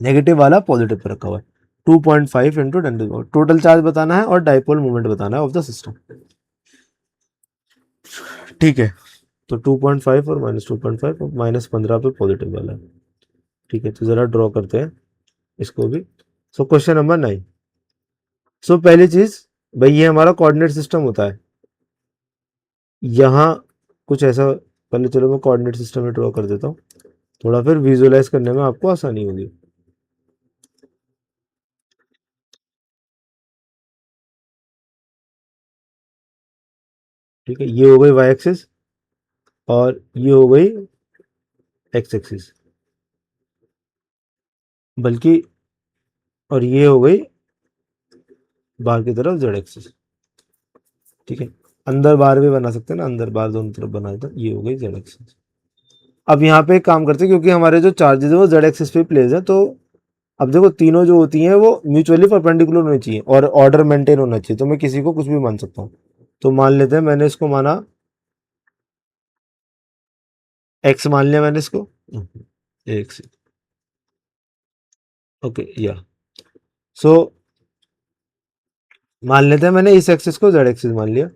नेगेटिव वाला पॉजिटिव पे रखा हुआ है। 2.5 इंटू 10 टोटल चार्ज बताना है और डाइपोल मोमेंट बताना है ऑफ द सिस्टम। ठीक है, तो 2.5 और -2.5 और -15 पे पॉजिटिव वाला है। ठीक है, तो जरा ड्रॉ करते हैं इसको भी। सो क्वेश्चन नंबर 9। सो पहली चीज भाई, ये हमारा कोऑर्डिनेट सिस्टम होता है। यहाँ कुछ ऐसा, पहले चलो मैं कोऑर्डिनेट सिस्टम में ड्रॉ कर देता हूँ, थोड़ा फिर विजुअलाइज करने में आपको आसानी होगी। ठीक है, ये हो गई वाई एक्सिस और ये हो गई एक्स एक्सिस, बल्कि और ये हो गई बाहर की तरफ जेड एक्सिस। ठीक है, अंदर बाहर भी बना सकते हैं ना, अंदर बाहर दोनों तरफ बना देते हैं, ये हो गई जेड एक्सिस। अब यहाँ पे एक काम करते हैं, क्योंकि हमारे जो चार्जेस है वो जेड एक्सिस पे प्लेस है, तो अब देखो तीनों जो होती हैं वो म्यूचुअली परपेंडिकुलर होनी चाहिए और ऑर्डर मेंटेन होना चाहिए। तो मैं किसी को कुछ भी मान सकता हूँ, तो मान लेते हैं मैंने इसको माना एक्स, मान लिया मैंने इसको एक्स। ओके, या सो मान लेते हैं मैंने इस एक्सिस को जेड एक्सिस मान लिया।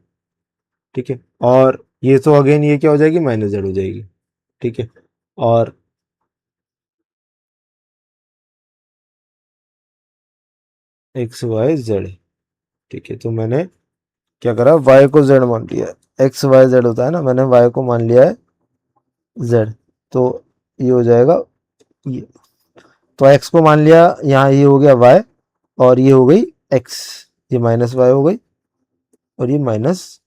ठीक है, और ये तो अगेन ये क्या हो जाएगी, माइनस जेड हो जाएगी। ठीक है, और एक्स वाई जेड। ठीक है, तो मैंने क्या करा, वाई को जेड मान लिया। एक्स वाई जेड होता है ना, मैंने वाई को मान लिया है जेड, तो ये हो जाएगा ये। तो एक्स को मान लिया, यहाँ ये हो गया वाई और ये हो गई एक्स, ये माइनस वाई हो गई और ये माइनस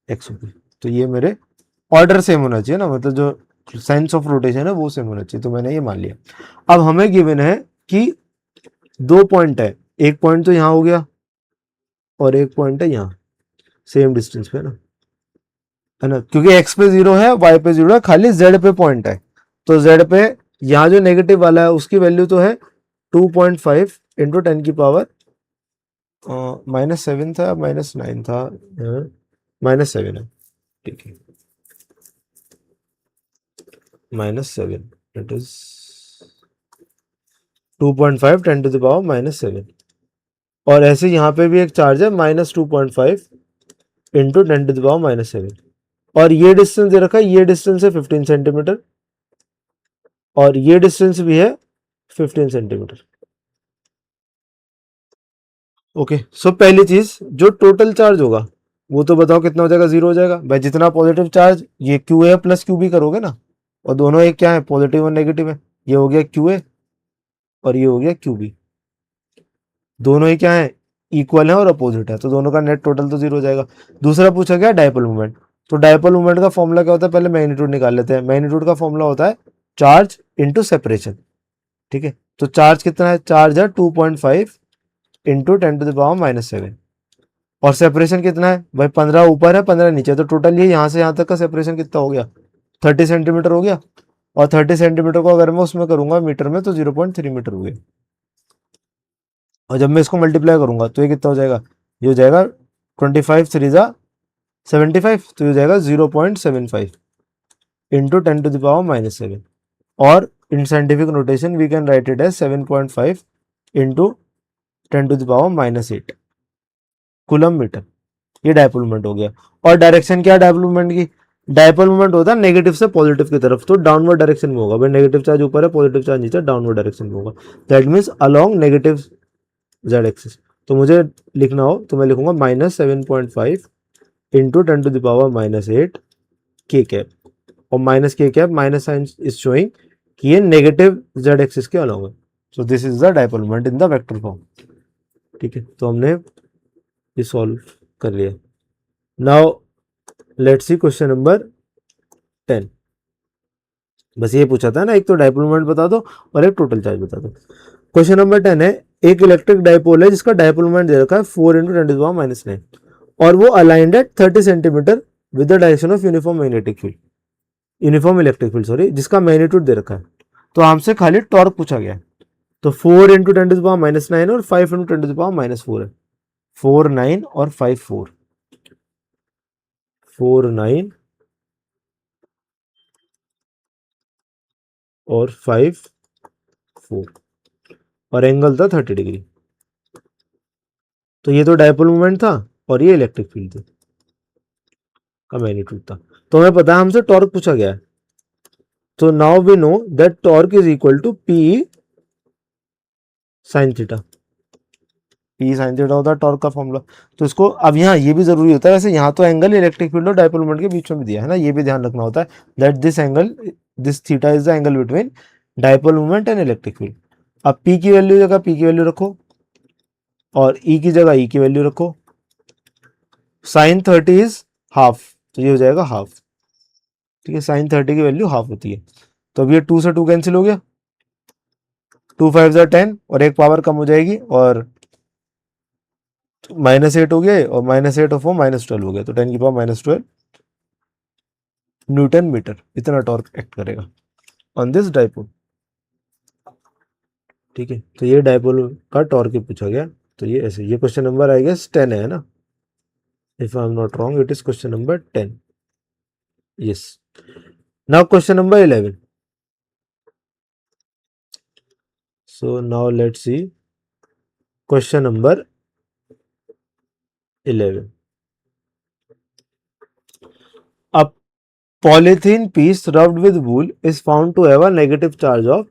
एक्स हो गई। तो ये मेरे ऑर्डर सेम होना चाहिए ना, मतलब जो साइंस ऑफ रोटेशन है वो सेम होना चाहिए, तो मैंने ये मान लिया। अब हमें गिवन है कि 2 पॉइंट है, एक पॉइंट तो यहाँ हो गया और एक पॉइंट है यहाँ, सेम डिस्टेंस पे ना, है ना, क्योंकि एक्स पे 0 है, वाई पे 0 है, खाली जेड पे पॉइंट है। तो जेड पे यहाँ जो नेगेटिव वाला है उसकी वैल्यू तो है 2.5 इंटू 10 की पावर -7 था, -9 था, -7 है। ठीक है, -7, it is 2.5 10 to the power -7। और ऐसे यहाँ पे भी एक चार्ज है -2.5 इंटू 10 to the power -7, और ये डिस्टेंस दे रखा है, ये डिस्टेंस है 15 सेंटीमीटर और ये डिस्टेंस भी है 15 सेंटीमीटर। ओके, सो पहली चीज जो टोटल चार्ज होगा वो तो बताओ कितना हो जाएगा, 0 हो जाएगा भाई। जितना पॉजिटिव चार्ज, ये Q A plus Q B करोगे ना, और दोनों एक क्या है, पॉजिटिव और नेगेटिव है, ये हो गया क्यू ए और ये हो गया क्यू बी, दोनों ही क्या है, इक्वल है और अपोजिट है, तो दोनों का नेट टोटल तो 0 हो जाएगा। दूसरा पूछा गया डायपोल मोमेंट, तो डायपोल मोमेंट का फॉर्मूला क्या होता है, पहले मैग्नीट्यूड निकाल लेते हैं। मैग्नीट्यूड का फॉर्मूला होता है चार्ज इंटू सेपरेशन। ठीक है, तो चार्ज कितना है, चार्ज है 2.5 इंटू 10 to the power -7, और सेपरेशन कितना है भाई, 15 ऊपर है 15 नीचे, तो टोटल ये यहाँ से यहाँ तक का सेपरेशन कितना हो गया, 30 सेंटीमीटर हो गया। और 30 सेंटीमीटर को अगर मैं उसमें करूंगा मीटर में, तो 0.3 मीटर हो गया। और जब मैं इसको मल्टीप्लाई करूंगा तो ये कितना हो जाएगा, ये हो जाएगा 25×3 = 75, तो ये हो जाएगा 0.75 इंटू 10 to the power -7। और in scientific notation we can write it as 7.5 into 10 to the power -8 coulomb metre. ये डायपोल मोमेंट हो गया। और डायरेक्शन क्या है डायपोल मोमेंट की, डायपोल मोमेंट होता है नेगेटिव से पॉजिटिव की तरफ, तो डाउनवर्ड डायरेक्शन में होगा भाई। नेगेटिव चार्ज ऊपर है, पॉजिटिव चार्ज नीचे, डाउनवर्ड डायरेक्शन में होगा। That means along negative Z axis. तो मुझे लिखना हो तो मैं लिखूंगा -7.5 इंटू 10 to the power -8 के कैप, और माइनस के cap minus sign is showing कि ये नेगेटिव जेड एक्सिस के अलोंग है। So this is the dipole moment in the vector form. ठीक है, तो हमने ये सॉल्व कर लिया। Now let's see question number 10। बस ये पूछा था ना, एक तो डायपोल मोमेंट बता दो और एक टोटल चार्ज बता दो। क्वेश्चन नंबर 10 है, एक इलेक्ट्रिक डायपोल है जिसका डायपोल मोमेंट दे रखा है 4 × 10 to the power -9, और वो अलाइंड है 30 centimetre with the direction of uniform magnetic field, uniform electric field sorry, जिसका मैग्नीट्यूड दे रखा है। तो हमसे खाली टॉर्क पूछा गया है। तो 4 इंटू 10⁻⁹ और 5 इंटू 10⁻⁴ है। 4 9 और 5 4, 4 9 और 5 4, और एंगल था 30 डिग्री। तो ये तो डायपोल मोमेंट था और ये इलेक्ट्रिक फील्ड थी का मैग्नीट्यूड था। तो हमें पता है हमसे टॉर्क पूछा गया है। तो now we know that torque is equal to P sine theta. P sine theta होता है टॉर्क का फॉर्मूला। तो इसको अब यहाँ ये भी जरूरी होता है, वैसे यहाँ तो एंगल इलेक्ट्रिक फील्ड और डायपोल मोमेंट के बीच में भी दिया है ना, ये भी ध्यान रखना होता है that this angle, this theta is the angle between dipole moment and electric field. अब पी की वैल्यू जगह पी की वैल्यू रखो और ई की जगह ई की वैल्यू रखो। साइन 30 इज हाफ, तो ये हो जाएगा हाफ। ठीक है, साइन 30 की वैल्यू हाफ होती है। तो अब ये 2 से 2 कैंसिल हो गया, 2 5 10 और एक पावर कम हो जाएगी और -8 हो गया और -8 और 4 -12 हो गया। तो 10 की पावर -12 न्यूटन मीटर इतना टॉर्क एक्ट करेगा ऑन दिस डायपोल। ठीक है, तो ये डायपोल का टॉर्क ही पूछा गया। तो ये ऐसे, ये क्वेश्चन नंबर आई गेस 10 है ना, if I am not wrong it is question number 10। Yes, now question number 11। So now let's see question number 11. A polythene piece rubbed with wool is found to have a negative charge of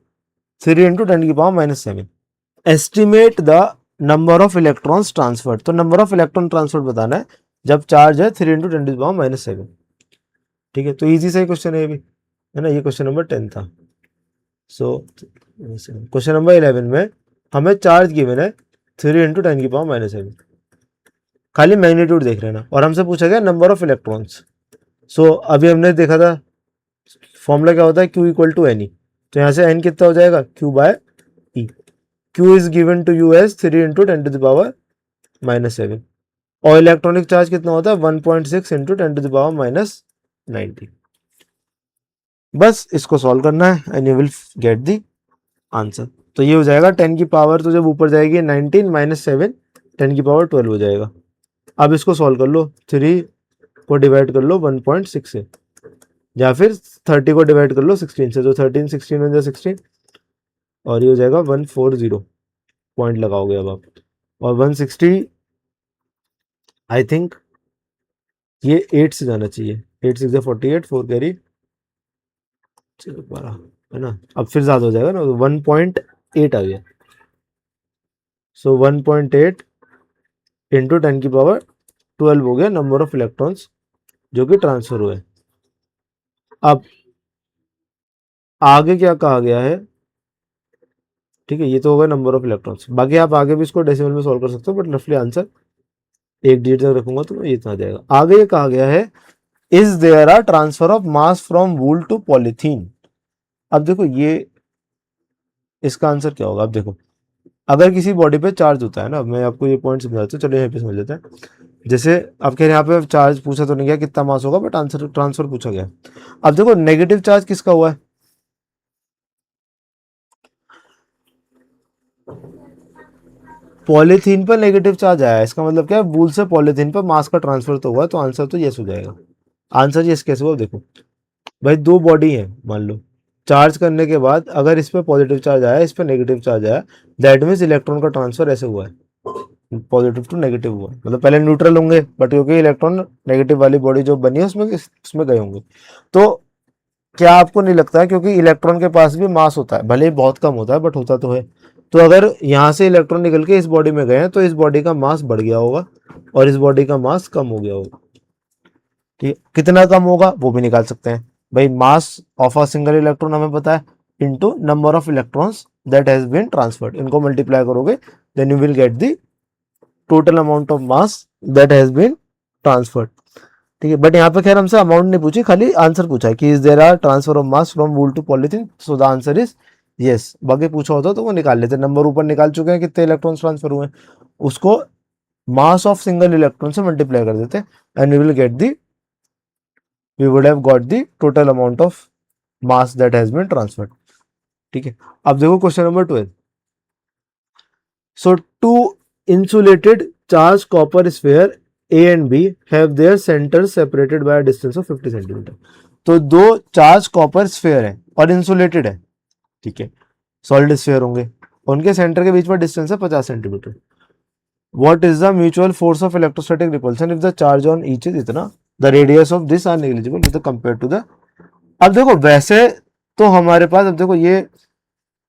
3 into 10 की power -7. Estimate the number of electrons transferred. तो number of electron transferred बताना है जब charge है 3 into 10 की power -7। ठीक है, तो इजी सा क्वेश्चन है ये भी, है ना। ये क्वेश्चन नंबर 10 था। सो क्वेश्चन नंबर 11 में हमें चार्ज गिवन है 3 into 10 की पावर -7, खाली मैग्नीट्यूड देख रहे ना, और हमसे पूछा गया नंबर ऑफ इलेक्ट्रॉन्स। सो अभी हमने देखा था फॉर्मूला क्या होता है, Q equal to N E. तो यहाँ से एन कितना हो जाएगा, Q by E. Q is given to you as 3 into 10 to the power -7 और इलेक्ट्रॉनिक चार्ज कितना होता है 1.6 इंटू 10 टू द पावर -90। बस इसको सॉल्व करना है and you will get the answer. तो ये हो जाएगा 10 की पावर, तो जब ऊपर जाएगी 19 -7 10 की पावर 12 हो जाएगा। अब इसको सॉल्व कर लो, 3 को डिवाइड कर लो 1.6 से, या फिर 30 को डिवाइड कर लो 16 से, तो 13 16 हो जाए 16 और ये हो जाएगा 140 पॉइंट लगाओगे अब आप। और 160 आई थिंक ये 8 से जाना चाहिए, 8 6 48 4 कैरी 12 है ना। अब फिर ज़्यादा हो जाएगा ना, 1.8 आ गया। सो 1.8 इंटू 10 की पावर 12 हो गया नंबर ऑफ इलेक्ट्रॉन्स जो कि ट्रांसफर हुए। अब आगे क्या कहा गया है, ठीक है, ये तो होगा नंबर ऑफ इलेक्ट्रॉन्स। बाकी आप आगे भी इसको डेसिमल में सॉल्व कर सकते हो, बट रफली आंसर एक डिजिट तक रखूंगा तो ये इतना आ जाएगा। आगे ये कहा गया है is there are transfer of mass from wool to polythene. अब देखो ये इसका आंसर क्या होगा। अब देखो अगर किसी बॉडी पे चार्ज होता है ना, मैं आपको ये पॉइंट समझाता हूँ, चलो यहाँ पे समझ लेते हैं। जैसे आपके यहाँ पे चार्ज पूछा तो नहीं गया कितना मास होगा, बट आंसर ट्रांसफर पूछा गया। अब देखो नेगेटिव चार्ज किसका हुआ है, पॉलीथीन पर नेगेटिव चार्ज आया है। इसका मतलब क्या है, वूल से पॉलीथीन पर मास का ट्रांसफर तो हुआ, तो आंसर तो यस हो जाएगा। आंसर यस कैसे हुआ, देखो भाई दो बॉडी है, मान लो चार्ज करने के बाद अगर इस पर पॉजिटिव चार्ज आया, इस पर नेगेटिव चार्ज आया, दैट मीन्स इलेक्ट्रॉन का ट्रांसफर ऐसे हुआ है, पॉजिटिव टू नेगेटिव हुआ। मतलब पहले न्यूट्रल होंगे, बट क्योंकि इलेक्ट्रॉन नेगेटिव वाली बॉडी जो बनी है उसमें गए होंगे। तो क्या आपको नहीं लगता है, क्योंकि इलेक्ट्रॉन के पास भी मास होता है, भले ही बहुत कम होता है बट होता तो है। तो अगर यहाँ से इलेक्ट्रॉन निकल के इस बॉडी में गए हैं तो इस बॉडी का मास बढ़ गया होगा और इस बॉडी का मास कम हो गया होगा। ठीक, कितना कम होगा वो भी निकाल सकते हैं भाई। Mass of a single electron हमें पता है, into number of electrons that has been transferred, इनको मल्टीप्लाई करोगे then you will get the total amount of mass that has been transferred. ठीक है, बट यहाँ पे खैर हमसे अमाउंट नहीं पूछी, खाली आंसर पूछा है कि is there are transfer of mass from wool to polythene, so the answer is yes. बाकी पूछा होता तो वो निकाल लेते, नंबर ऊपर निकाल चुके हैं कितने इलेक्ट्रॉन्स ट्रांसफर हुए, उसको मास ऑफ सिंगल इलेक्ट्रॉन से मल्टीप्लाई कर देते and we will get the we would have got the total amount of mass that has been transferred. ठीक है, अब देखो question number 12। So two insulated charged copper sphere A and B have their centers separated by a distance of 50 centimetre. तो दो charge copper sphere है और insulated है, ठीक है, सॉलिड स्फेयर होंगे, उनके सेंटर के बीच में डिस्टेंस है 50 centimetre. What is the mutual force of electrostatic repulsion if the charge on each is इतना, the radius of this are negligible with compare to the. अब देखो वैसे तो हमारे पास, अब देखो ये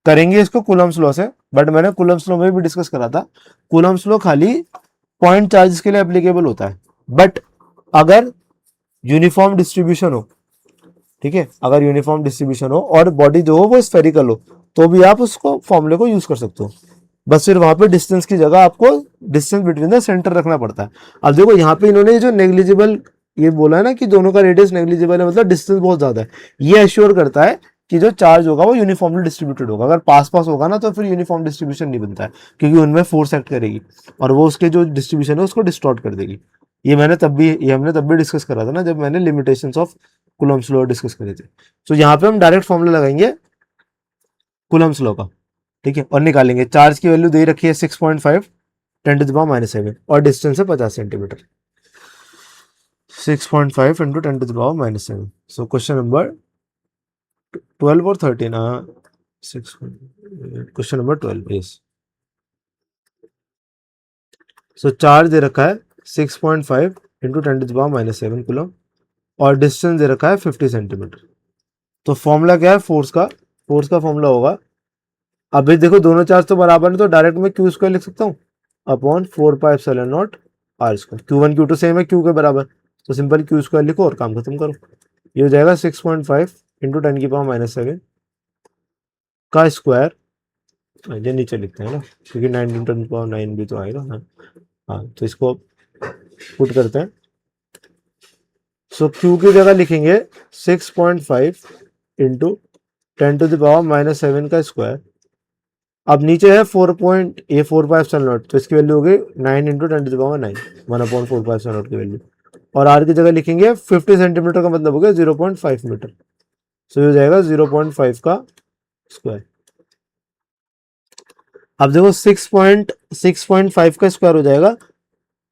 करेंगे इसको कूलम्स लॉ से, बट मैंने कूलम्स लॉ में भी डिस्कस करा था, कूलम्स लॉ खाली पॉइंट चार्जेस के लिए एप्लीकेबल होता है, बट अगर यूनिफॉर्म डिस्ट्रीब्यूशन हो, ठीक है, अगर यूनिफॉर्म डिस्ट्रीब्यूशन हो और बॉडी जो हो वो स्फेरिकल हो, तो भी आप उसको फॉर्मूले को यूज कर सकते हो, बस फिर वहां पे डिस्टेंस की जगह आपको डिस्टेंस बिटवीन द सेंटर रखना पड़ता है। अब देखो यहाँ पे इन्होंने जो नेग्लिजिबल ये बोला है ना कि दोनों का रेडियस नेग्लिजिबल है, मतलब डिस्टेंस बहुत ज्यादा है, ये एश्योर करता है कि जो चार्ज होगा वो यूनिफॉर्मली डिस्ट्रीब्यूटेड होगा। अगर पास पास होगा ना तो फिर यूनिफॉर्म डिस्ट्रीब्यूशन नहीं बनता है, क्योंकि उनमें फोर्स एक्ट करेगी और वो उसके जो डिस्ट्रीब्यूशन है उसको डिस्टॉर्ट कर देगी। ये हमने तब भी डिस्कस करा था ना, जब मैंने limitations of Coulomb's law discuss करे थे। तो यहाँ पे हम डायरेक्ट फॉर्मूला लगाएंगे कूलम्स लॉ का, ठीक है, और निकालेंगे। चार्ज की वैल्यू दे रखी है 6.5 10⁻⁻⁷ और डिस्टेंस है 50 सेंटीमीटर। 6.5 × 10⁻⁻⁷। सो क्वेश्चन नंबर 12 और 13, क्वेश्चन नंबर 12 यस। सो चार्ज दे रखा है 6.5 × 10⁻⁷ कूलम और डिस्टेंस दे रखा है 50 सेंटीमीटर। तो फॉर्मूला क्या है फोर्स का? फोर्स का फॉर्मूला होगा, अभी देखो दोनों चार्ज तो बराबर है, तो डायरेक्ट मैं क्यू स्क्वायर लिख सकता हूँ upon 4πε0 r square. Q1 Q2 same है, क्यू के बराबर, तो सिंपल क्यू स्क्वायर लिखो और काम खत्म करो। ये हो जाएगा 6.5 × 10⁻⁷ का स्क्वायर, ये नीचे लिखते हैं ना क्योंकि 9 × 10⁻9 भी तो आएगा। हाँ तो इसको पुट करते हैं। सो क्यू की जगह लिखेंगे 6.5 × 10⁻⁷ का स्क्वायर। अब नीचे है 4.4πε0, तो इसकी वैल्यू हो गई 9 × 10⁻9 1/4πε0 की वैल्यू, और आर की जगह लिखेंगे 50 सेंटीमीटर का मतलब हो गया 0.5 मीटर। सो ये हो जाएगा 0.5 का स्क्वायर। अब देखो 6.5 का स्क्वायर हो जाएगा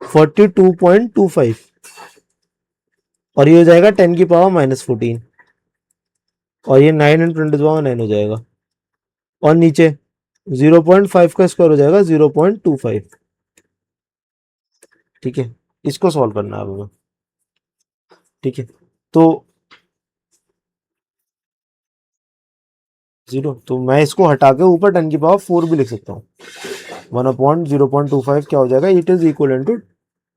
42.25 और ये हो जाएगा 10⁻⁻14 और ये 9 × 10⁻9 हो जाएगा, और नीचे 0.5 का स्क्वायर हो जाएगा 0.25। ठीक है, इसको सॉल्व करना है अब, ठीक है, तो 0, तो मैं इसको हटा के ऊपर 10⁻⁴ भी लिख सकता हूँ। 1/0.25 क्या हो जाएगा, इट इज इक्वल टू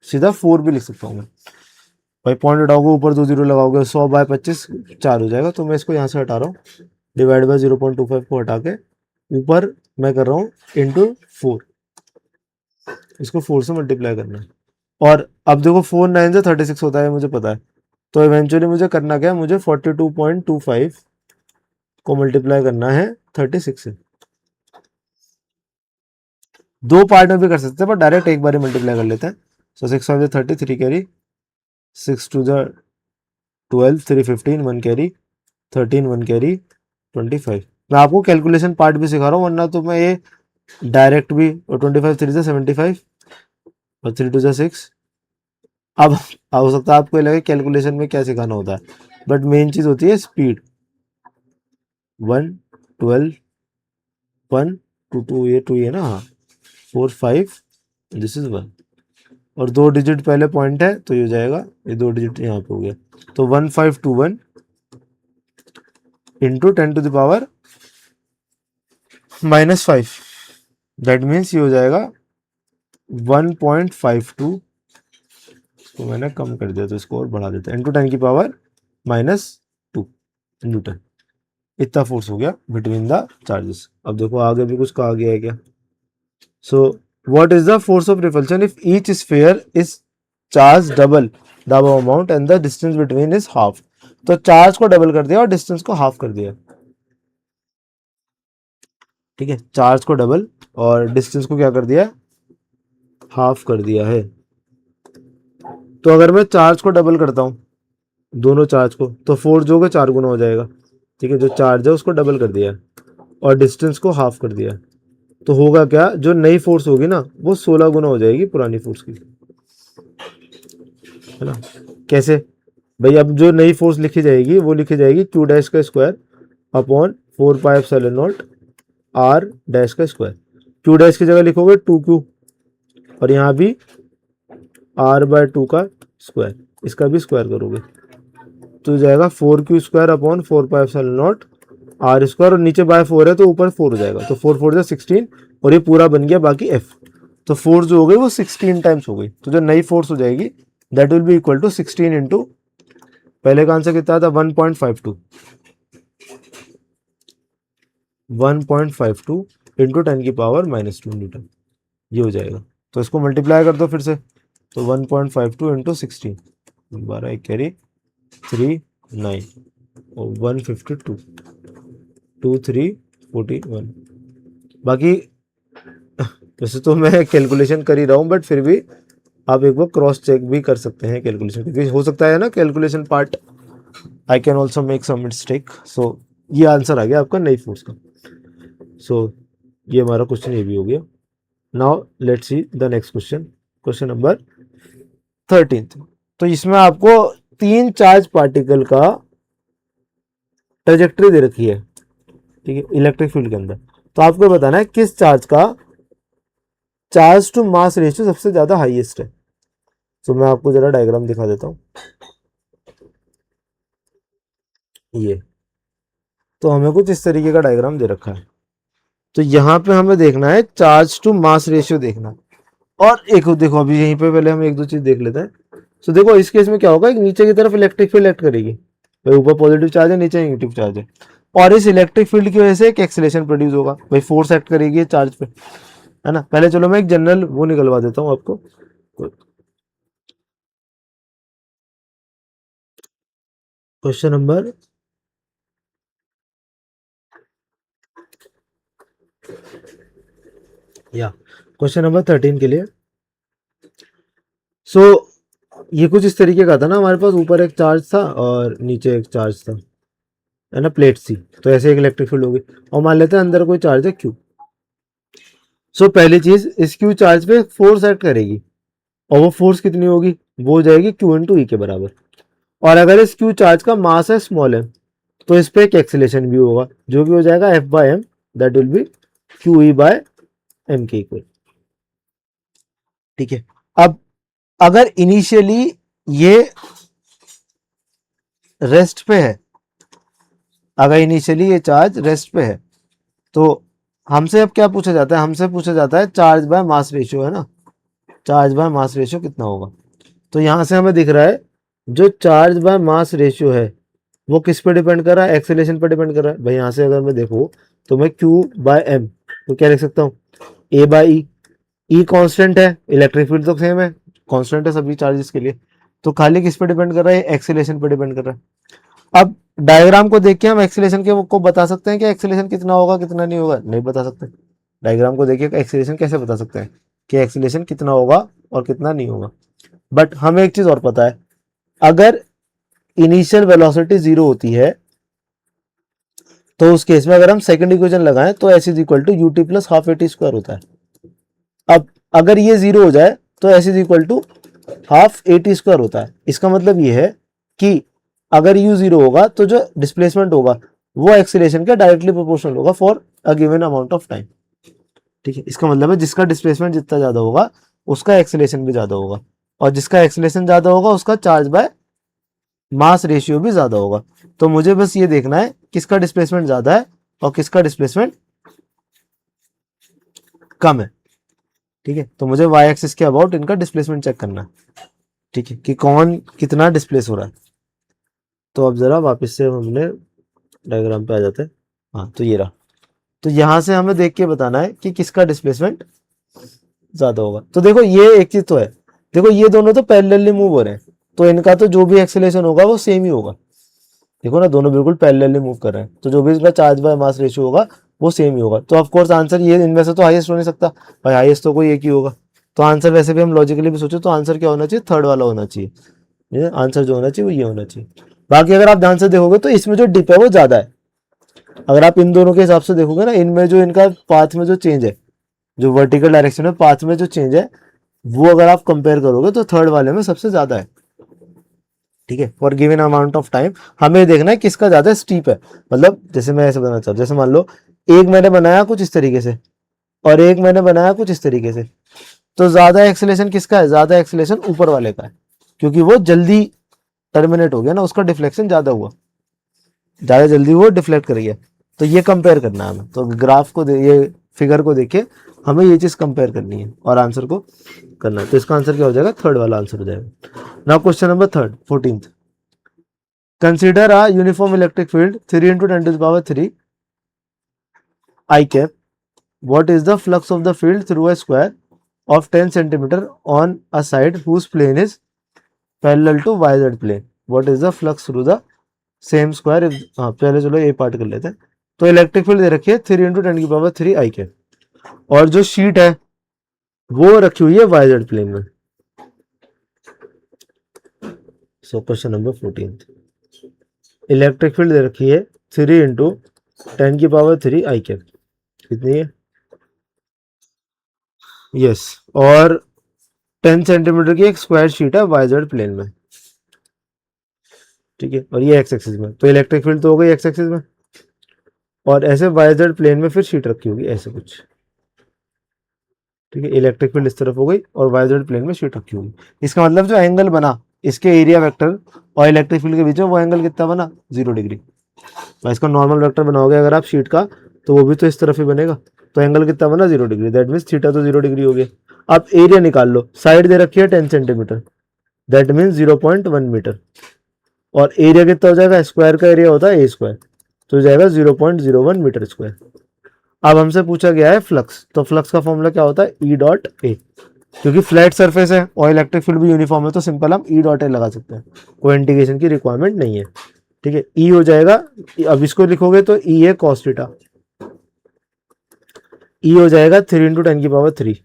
सीधा 4 भी लिख सकता हूँ मैं। भाई पॉइंट हटाओगे, ऊपर 2 0 लगाओगे, 100/25 4 हो जाएगा, तो मैं इसको यहाँ से हटा रहा हूँ, डिवाइड बाय 0.25 को हटा के ऊपर मैं कर रहा हूँ इंटू 4, इसको 4 से मल्टीप्लाई करना है। और अब देखो 4 9 से 36 होता है, मुझे पता है, तो इवेंचुअली मुझे करना क्या है, मुझे 42.25 को मल्टीप्लाई करना है 36 से। दो पार्ट में भी कर सकते हैं पर डायरेक्ट एक बार ही मल्टीप्लाई कर लेते हैं। सो 6 5 30 3 कैरी, 6 2 12 3 15 1 कैरी, 13 1 कैरी 25। मैं आपको कैलकुलेशन पार्ट भी सिखा रहा हूँ, वरना तो मैं ये डायरेक्ट भी, और 25 3 से 75 और 3 2 6। अब हो सकता है आपको लगे कैलकुलेशन में क्या सिखाना होता है, बट मेन चीज होती है स्पीड। 1 12 1 2 2, ये 2 है ना, हाँ 4 5 दिस इज 1, और 2 डिजिट पहले पॉइंट है तो ये हो जाएगा, ये 2 डिजिट यहाँ पे हो गया, तो 1521 इंटू 10⁻⁻⁵, दैट मीन्स ये हो जाएगा 1.52, तो मैंने कम कर दिया तो इसको और बढ़ा देता है, इंटू 10⁻⁻2 न्यूटन। इतना फोर्स हो गया बिटवीन द चार्जेस। अब देखो आगे भी कुछ कहा गया है क्या। So what is the force of repulsion if each sphere is charge double the amount and the distance between is half. तो चार्ज को डबल कर दिया और डिस्टेंस को हाफ कर दिया, ठीक है, चार्ज को डबल और डिस्टेंस को क्या कर दिया, हाफ कर दिया है। तो अगर मैं चार्ज को डबल करता हूं दोनों चार्ज को, तो फोर्स जो होगा 4 गुना हो जाएगा। ठीक है, जो चार्ज है उसको डबल कर दिया और डिस्टेंस को हाफ कर दिया। तो होगा क्या, जो नई फोर्स होगी ना वो 16 गुना हो जाएगी पुरानी फोर्स की, है ना। कैसे भाई, अब जो नई फोर्स लिखी जाएगी वो लिखी जाएगी क्यू डैश का square upon 4 pi epsilon naught R dash का स्क्वायर। क्यू डैश की जगह लिखोगे 2Q और यहाँ भी r/2 का स्क्वायर, इसका भी स्क्वायर करोगे तो जाएगा 4Q² upon 4 pi epsilon naught R square, और नीचे बाय 4 है तो ऊपर 4 हो जाएगा, तो 4 4 16 और ये पूरा बन गया बाकी F। तो फोर्स जो हो गई वो 16 टाइम्स हो गई, तो जो नई फोर्स हो जाएगी that will be equal to 16 into, पहले का आंसर कितना था 1.52, 1.52 इंटू 10⁻⁻² न्यूटन, ये हो जाएगा। तो इसको मल्टीप्लाई कर दो फिर से, तो 1.52 इंटू 16, 12 एक कैरी 3 9 और 152 2 3 41। बाकी वैसे तो मैं कैलकुलेशन कर ही रहा हूँ, बट फिर भी आप एक बार क्रॉस चेक भी कर सकते हैं कैलकुलेशन, क्योंकि हो सकता है ना calculation part I can also make some mistake. So ये आंसर आ गया आपका नई फोर्स का। सो ये हमारा क्वेश्चन ये भी हो गया। Now let's see the next question, question number 13। तो इसमें आपको 3 चार्ज पार्टिकल का ट्रेजेक्ट्री दे रखी है, ठीक है, इलेक्ट्रिक फील्ड के अंदर। तो आपको बताना है किस चार्ज का चार्ज टू मास रेशियो सबसे ज्यादा हाईएस्ट है। तो मैं आपको जरा डायग्राम दिखा देता हूं, ये तो हमें कुछ इस तरीके का डायग्राम दे रखा है। तो यहाँ पे हमें देखना है चार्ज टू मास रेशियो देखना है। और एक देखो अभी यहीं पे पहले हम एक दो चीज देख लेते हैं। तो देखो इस केस में क्या होगा, एक नीचे की तरफ इलेक्ट्रिक फील्ड एक्ट करेगी, भाई ऊपर पॉजिटिव चार्ज है नीचे नेगेटिव चार्ज है, और इस इलेक्ट्रिक फील्ड की वजह से एक एक्सेलेरेशन प्रोड्यूस होगा, भाई फोर्स एक्ट करेगी चार्ज पे, है ना। पहले चलो मैं एक जनरल वो निकलवा देता हूँ आपको। क्वेश्चन नंबर या क्वेश्चन नंबर 13 के लिए। सो ये कुछ इस तरीके का था ना, हमारे पास ऊपर एक चार्ज था और नीचे एक चार्ज था, है ना, प्लेट सी। तो ऐसे एक इलेक्ट्रिक फील्ड होगी, और मान लेते हैं अंदर कोई चार्ज है Q। सो पहली चीज, इस Q चार्ज पे फोर्स एक्ट करेगी, और वो फोर्स कितनी होगी, वो हो जाएगी Q इंटू ई के बराबर। और अगर इस Q चार्ज का मास है स्मॉल m, तो इस पे एक एक्सेलेरेशन भी होगा जो कि हो जाएगा F/m, that will B QE/m के इक्वल। ठीक है, अब अगर इनिशियली ये रेस्ट पे है, अगर इनिशियली ये चार्ज रेस्ट पे है, तो हमसे अब क्या पूछा जाता है, हमसे पूछा जाता है चार्ज बाय मास रेशियो, है ना, चार्ज बाय मास रेशियो कितना होगा। तो यहां से हमें दिख रहा है जो चार्ज बाय मास रेशियो है वो किस पे डिपेंड कर रहा है, एक्सेलेरेशन पे डिपेंड कर रहा है। भाई यहां से अगर मैं देखूँ तो मैं Q/m तो क्या लिख सकता हूँ, A/E। ई कांस्टेंट है, इलेक्ट्रिक फील्ड तो सेम है, कांस्टेंट है सभी चार्जेस के लिए, तो खाली किस पे डिपेंड कर रहा है, एक्सेलेरेशन पे डिपेंड कर रहा है। अब डायग्राम को देख के हम एक्सेलेरेशन के को बता सकते हैं कि एक्सेलेरेशन कितना होगा कितना नहीं होगा, नहीं बता सकते। डायग्राम को देखिए एक्सेलेरेशन कैसे बता सकते हैं कि एक्सेलेरेशन कितना होगा और कितना नहीं होगा। बट हमें एक चीज और पता है, अगर इनिशियल वेलोसिटी 0 होती है तो उस केस में अगर हम सेकंड इक्वेशन लगाएं तो s is equal to ut plus half at² होता है। अब अगर ये 0 हो जाए तो s is equal to half at² होता है। इसका मतलब ये है कि अगर u 0 होगा तो जो डिस्प्लेसमेंट होगा वो एक्सीलरेशन के डायरेक्टली प्रोपोर्शनल होगा for a given amount of time. ठीक है, इसका मतलब है जिसका डिस्प्लेसमेंट जितना ज्यादा होगा उसका एक्सीलरेशन भी ज्यादा होगा, और जिसका एक्सीलरेशन ज्यादा होगा उसका चार्ज बाय मास रेशियो भी ज्यादा होगा। तो मुझे बस ये देखना है किसका डिस्प्लेसमेंट ज्यादा है और किसका डिस्प्लेसमेंट कम है। ठीक है, तो मुझे वाई एक्सिस के अबाउट इनका डिस्प्लेसमेंट चेक करना है, ठीक है, कि कौन कितना डिस्प्लेस हो रहा है। तो अब जरा वापस से हमने डायग्राम पे आ जाते हैं। हाँ, तो ये रहा। तो यहां से हमें देख के बताना है कि किसका डिस्प्लेसमेंट ज्यादा होगा। तो देखो ये एक चीज तो है, देखो ये दोनों तो पैरेलली मूव हो रहे हैं, तो इनका तो जो भी एक्सेलरेशन होगा वो सेम ही होगा। देखो ना, दोनों बिल्कुल पैरेलली मूव कर रहे हैं, तो जो भी इसका चार्ज बाय मास रेशियो होगा वो सेम ही होगा। तो ऑफ कोर्स आंसर ये इनमें से तो हाईएस्ट हो नहीं सकता, भाई हाईएस्ट तो कोई एक ही होगा। तो आंसर वैसे भी हम लॉजिकली भी सोचे तो आंसर क्या होना चाहिए, थर्ड वाला होना चाहिए, ये आंसर जो होना चाहिए वो ये होना चाहिए। बाकी अगर आप ध्यान से देखोगे तो इसमें जो डिप है वो ज्यादा है। अगर आप इन दोनों के हिसाब से देखोगे ना, इनमें जो इनका पाथ में जो चेंज है, जो वर्टिकल डायरेक्शन में पाथ में जो चेंज है, वो अगर आप कंपेयर करोगे तो थर्ड वाले में सबसे ज्यादा है। ठीक है, for given amount of time हमें देखना है किसका ज्यादा स्टीप है। मतलब जैसे मैं ऐसे बनाना चाहता हूँ, जैसे मान लो एक मैंने बनाया कुछ इस तरीके से और एक मैंने बनाया कुछ इस तरीके से, तो ज्यादा एक्सेलेरेशन किसका है? ज्यादा एक्सेलेरेशन ऊपर वाले का है, क्योंकि वो जल्दी टर्मिनेट हो गया ना, उसका डिफ्लेक्शन ज्यादा हुआ, ज्यादा जल्दी वो डिफ्लेक्ट कर गया। तो ये कंपेयर करना है हमें, तो ग्राफ को ये फिगर को देखे हमें ये चीज कंपेयर करनी है और आंसर को करना है। तो इसका आंसर क्या हो जाएगा? थर्ड वाला आंसर हो जाएगा। Now question number third 14th, consider a uniform electric field 3 into 10 to the power 3 I cap. What is the flux of the field through a square of 10 centimeter on a side whose plane is parallel to yz plane? What is the flux through the same square? हाँ पहले चलो ये part कर लेते हैं। तो electric field दे रखी है 3 into 10 to the power 3 I cap, और जो शीट है वो रखी हुई है yz प्लेन में। So question number 14, electric field दे रखी है 3 into 10 to the power 3 I cap, कितनी है? यस, और 10 सेंटीमीटर की एक स्क्वायर शीट है वाइजेड प्लेन में। ठीक है, और ये एक्स एक्सिस में, तो इलेक्ट्रिक फील्ड तो हो गई एक्स एक्सिस में, और ऐसे वाइजेड प्लेन में फिर शीट रखी होगी ऐसे कुछ। ठीक है, इलेक्ट्रिक फील्ड इस तरफ हो गई और वाइजेड प्लेन में शीट रखी होगी। इसका मतलब जो एंगल बना इसके एरिया वेक्टर और इलेक्ट्रिक फील्ड के बीच में, वो एंगल कितना बना? 0 डिग्री। और इसका नॉर्मल वेक्टर बनाओगे अगर आप शीट का, तो वो भी तो इस तरफ ही बनेगा, तो एंगल कितना बना? 0 डिग्री। दैट मीन्स थीटा तो 0 डिग्री हो गया। अब एरिया निकाल लो, साइड दे रखी है 10 सेंटीमीटर, दैट मीन्स 0.1 मीटर, और एरिया कितना हो जाएगा? स्क्वायर का एरिया होता है ए स्क्वायर, तो हो जाएगा 0.01 मीटर स्क्वायर। अब हमसे पूछा गया है फ्लक्स, तो फ्लक्स का फॉर्मूला क्या होता है? E dot A. क्योंकि फ्लैट सरफेस है और इलेक्ट्रिक फील्ड भी यूनिफॉर्म है, तो सिंपल हम ई डॉट ए लगा सकते हैं, कोई इंटीग्रेशन की रिक्वायरमेंट नहीं है। ठीक है, ई हो जाएगा, अब इसको लिखोगे तो ई है कॉस थीटा, ई हो जाएगा 3 into 10 to the power 3,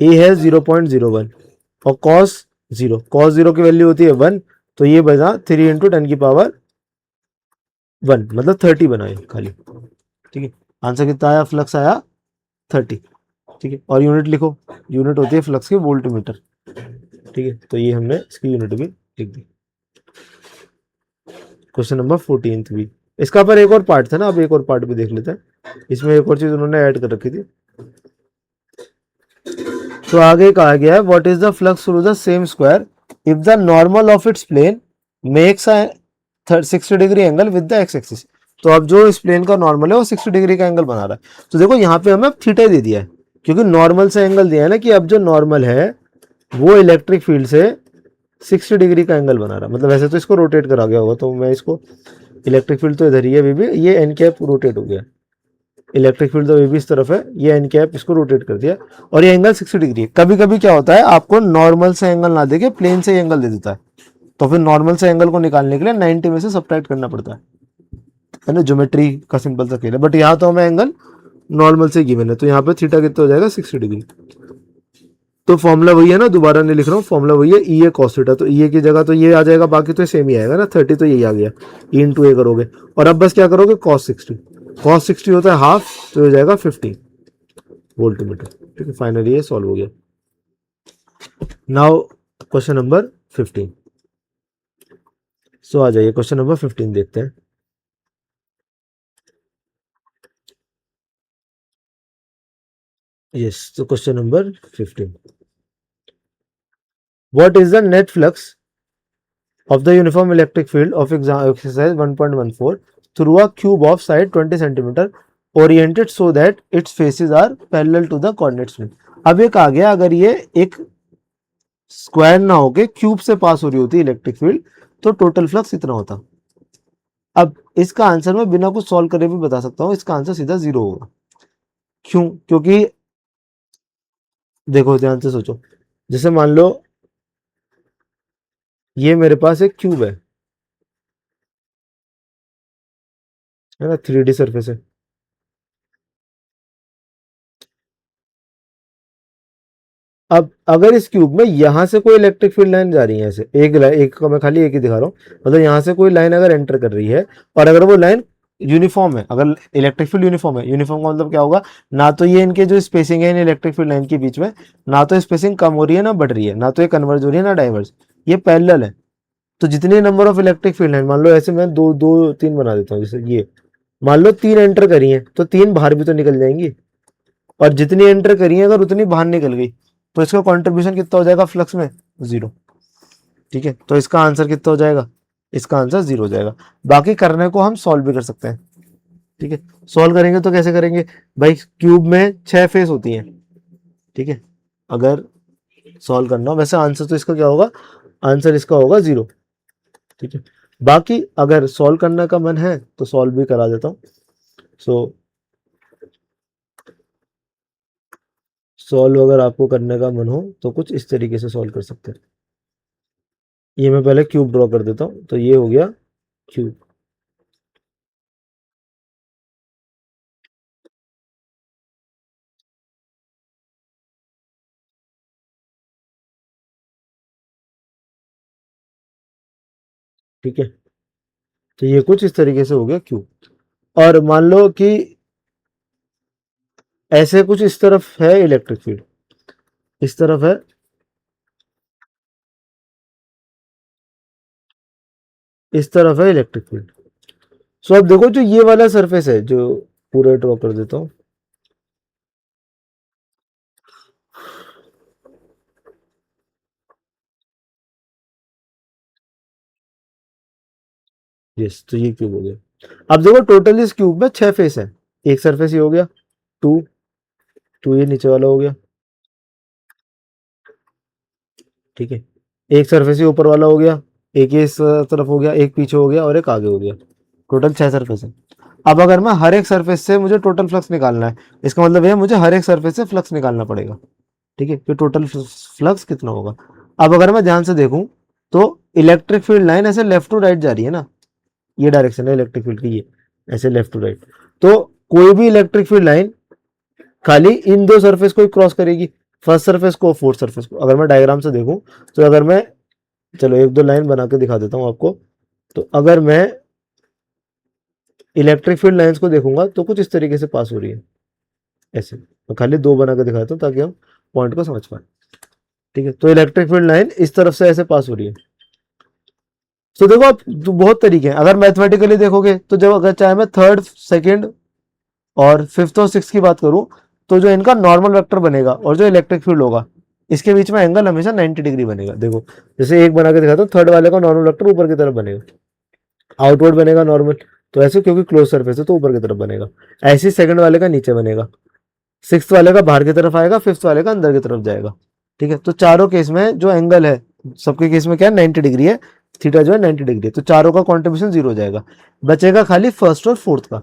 ए है 0.01 और कॉस जीरो की वैल्यू होती है 1, तो ये बना 3 into 10 to the power 1, मतलब 30 बना ये खाली। ठीक है, आंसर कितना आया? फ्लक्स आया 30। ठीक है, और यूनिट लिखो, यूनिट होती है फ्लक्स की वोल्ट मीटर। ठीक है, तो ये हमने इसकी यूनिट भी लिख दी। क्वेश्चन नंबर 14 भी, इसका पर एक और पार्ट था ना, अब एक और पार्ट भी देख लेते हैं। इसमें एक और चीज उन्होंने ऐड कर रखी थी। तो आगे कहा गया है what is the flux through the same square if the normal of its plane makes a 60 degree angle with the X axis. तो अब जो इस प्लेन का नॉर्मल है वो 60 डिग्री का एंगल बना रहा है। तो देखो यहाँ पे हमें थीटा दे दिया है, क्योंकि नॉर्मल से एंगल दिया है ना, कि अब जो नॉर्मल है वो इलेक्ट्रिक फील्ड से 60 डिग्री का एंगल बना रहा है। मतलब ऐसे तो इसको रोटेट करा गया होगा, तो मैं इसको, इलेक्ट्रिक फील्ड तो इधर ही है अभी भी, ये एन कैप रोटेट हो गया, इलेक्ट्रिक फील्ड तो अभी भी इस तरफ है, ये एन कैप इसको रोटेट कर दिया, और ये एंगल 60 डिग्री है। कभी कभी क्या होता है, आपको नॉर्मल से एंगल ना देके प्लेन से एंगल दे देता है, तो फिर नॉर्मल से एंगल को निकालने के लिए 90 में से सब्ट्रैक्ट करना पड़ता है ना, ज्योमेट्री का सिंपल सा खेल है। बट यहाँ तो हमें एंगल नॉर्मल से गिवन है, तो यहाँ पे थीटा कितना हो जाएगा? 60 डिग्री। तो फॉर्मूला वही है ना, दोबारा नहीं लिख रहा हूँ, फॉर्मूला वही है, ई ए कॉस थीटा, तो ई ए की जगह तो ये आ जाएगा, बाकी तो सेम ही आएगा ना, 30 तो यही आ गया, ई इंटू ए करोगे, और अब बस क्या करोगे? कॉस 60 होता है हाफ, तो हो जाएगा 50 वोल्ट मीटर। ठीक है, फाइनली ये सॉल्व हो गया। Now question number 15। सो आ जाइए क्वेश्चन नंबर 15 देखते हैं। यस, तो question number 15, what is the net flux of the uniform electric field of exercise 1.14 through a cube of side 20 centimeter oriented so that its faces are parallel to the coordinates plane। अब ये कहा गया अगर ये एक square ना होके cube से पास हो रही होती इलेक्ट्रिक फील्ड, तो टोटल फ्लक्स इतना होता। अब इसका आंसर मैं बिना कुछ सॉल्व करे भी बता सकता हूँ, इसका आंसर सीधा 0 होगा। क्यों? क्योंकि देखो ध्यान से सोचो, जैसे मान लो ये मेरे पास एक क्यूब है ना, 3D सरफेस है। अब अगर इस क्यूब में यहाँ से कोई इलेक्ट्रिक फील्ड लाइन जा रही है, ऐसे एक का मैं खाली एक ही दिखा रहा हूँ, मतलब यहाँ से कोई लाइन अगर एंटर कर रही है और अगर वो लाइन यूनिफॉर्म है, अगर इलेक्ट्रिक फील्ड यूनिफॉर्म है, यूनिफॉर्म का मतलब क्या होगा, ना तो ये इनके जो स्पेसिंग है इन इलेक्ट्रिक फील्ड लाइन के बीच में, ना तो स्पेसिंग कम हो रही है ना बढ़ रही है, ना तो ये कन्वर्ज हो रही है ना डाइवर्ज, ये पैरेलल है। तो जितने number of electric field line, मान लो ऐसे मैं दो दो तीन बना देता हूँ, जैसे ये मान लो तीन एंटर करी है तो तीन बाहर भी तो निकल जाएंगी, और जितनी एंटर करी है अगर उतनी बाहर निकल गई तो इसका कंट्रीब्यूशन कितना हो जाएगा फ्लक्स में, 0। ठीक है, तो इसका आंसर कितना हो जाएगा, इसका आंसर 0 हो जाएगा। बाकी करने को हम सॉल्व भी कर सकते हैं। ठीक है, सॉल्व करेंगे तो कैसे करेंगे भाई, क्यूब में 6 फेस होती हैं। ठीक है, अगर सॉल्व करना हो, वैसे आंसर तो इसका क्या होगा, आंसर इसका होगा 0। ठीक है, बाकी अगर सॉल्व करने का मन है तो सॉल्व भी करा देता हूँ। सो सॉल्व अगर आपको करने का मन हो तो कुछ इस तरीके से सॉल्व कर सकते हैं। ये मैं पहले क्यूब ड्रॉ कर देता हूँ, तो ये हो गया क्यूब। ठीक है, तो ये कुछ इस तरीके से हो गया क्यूब। और मान लो कि ऐसे कुछ इस तरफ है इलेक्ट्रिक फील्ड, इस तरफ है, इस तरफ है इलेक्ट्रिक फील्ड। सो अब देखो जो ये वाला सरफेस है, जो पूरा ड्रॉ कर देता हूँ, यस, तो ये क्यूब हो गया। अब देखो टोटल इस क्यूब में 6 फेस है, एक सरफेस ये हो गया, टू टू ये नीचे वाला हो गया। ठीक है, एक सरफेस ही ऊपर वाला हो गया, एक ये इस तरफ हो गया, एक पीछे हो गया और एक आगे हो गया। टोटल 6 सरफेस है। अब अगर मैं हर एक सरफेस से मुझे टोटल फ्लक्स निकालना है, इसका मतलब है मुझे हर एक सरफेस से फ्लक्स निकालना पड़ेगा। ठीक है, तो टोटल फ्लक्स कितना होगा। अब अगर मैं ध्यान से देखूं तो इलेक्ट्रिक फील्ड लाइन ऐसे लेफ्ट टू राइट जा रही है ना, ये डायरेक्शन है इलेक्ट्रिक फील्ड की, ये ऐसे लेफ्ट टू राइट। तो कोई भी इलेक्ट्रिक फील्ड लाइन खाली इन दो सरफेस को ही क्रॉस करेगी, फर्स्ट सरफेस को, फोर्थ सरफेस को। अगर मैं डायग्राम से देखूं तो अगर मैं, चलो एक दो लाइन बना के दिखा देता हूं आपको। तो अगर मैं इलेक्ट्रिक फील्ड लाइंस को देखूंगा तो कुछ इस तरीके से पास हो रही है, ऐसे। मैं खाली दो बना के दिखाता हूँ ताकि हम पॉइंट को समझ पाए। ठीक है, तो इलेक्ट्रिक फील्ड लाइन इस तरफ से ऐसे पास हो रही है। तो देखो आप, तो बहुत तरीके हैं। अगर मैथमेटिकली देखोगे तो जब अगर चाहे मैं थर्ड, सेकंड और फिफ्थ और सिक्स की बात करूं, तो जो इनका नॉर्मल वेक्टर बनेगा और जो इलेक्ट्रिक फील्ड होगा, इसके बीच में एंगल हमेशा 90 डिग्री बनेगा। देखो जैसे एक बना के दिखाता हूँ, थर्ड वाले का नॉर्मल वेक्टर ऊपर की तरफ बनेगा, आउटवर्ड बनेगा नॉर्मल, तो ऐसे क्योंकि क्लोज सरफेस है तो ऊपर की तरफ बनेगा। ऐसे सेकंड वाले का नीचे बनेगा, सिक्स वाले का बाहर की तरफ आएगा, फिफ्थ वाले का अंदर की तरफ जाएगा। ठीक है, तो चारों केस में जो एंगल है, सबके केस में क्या है, 90 डिग्री है, थीटा जो है 90 डिग्री है, तो चारों का कॉन्ट्रीब्यूशन 0 हो जाएगा। बचेगा खाली फर्स्ट और फोर्थ का।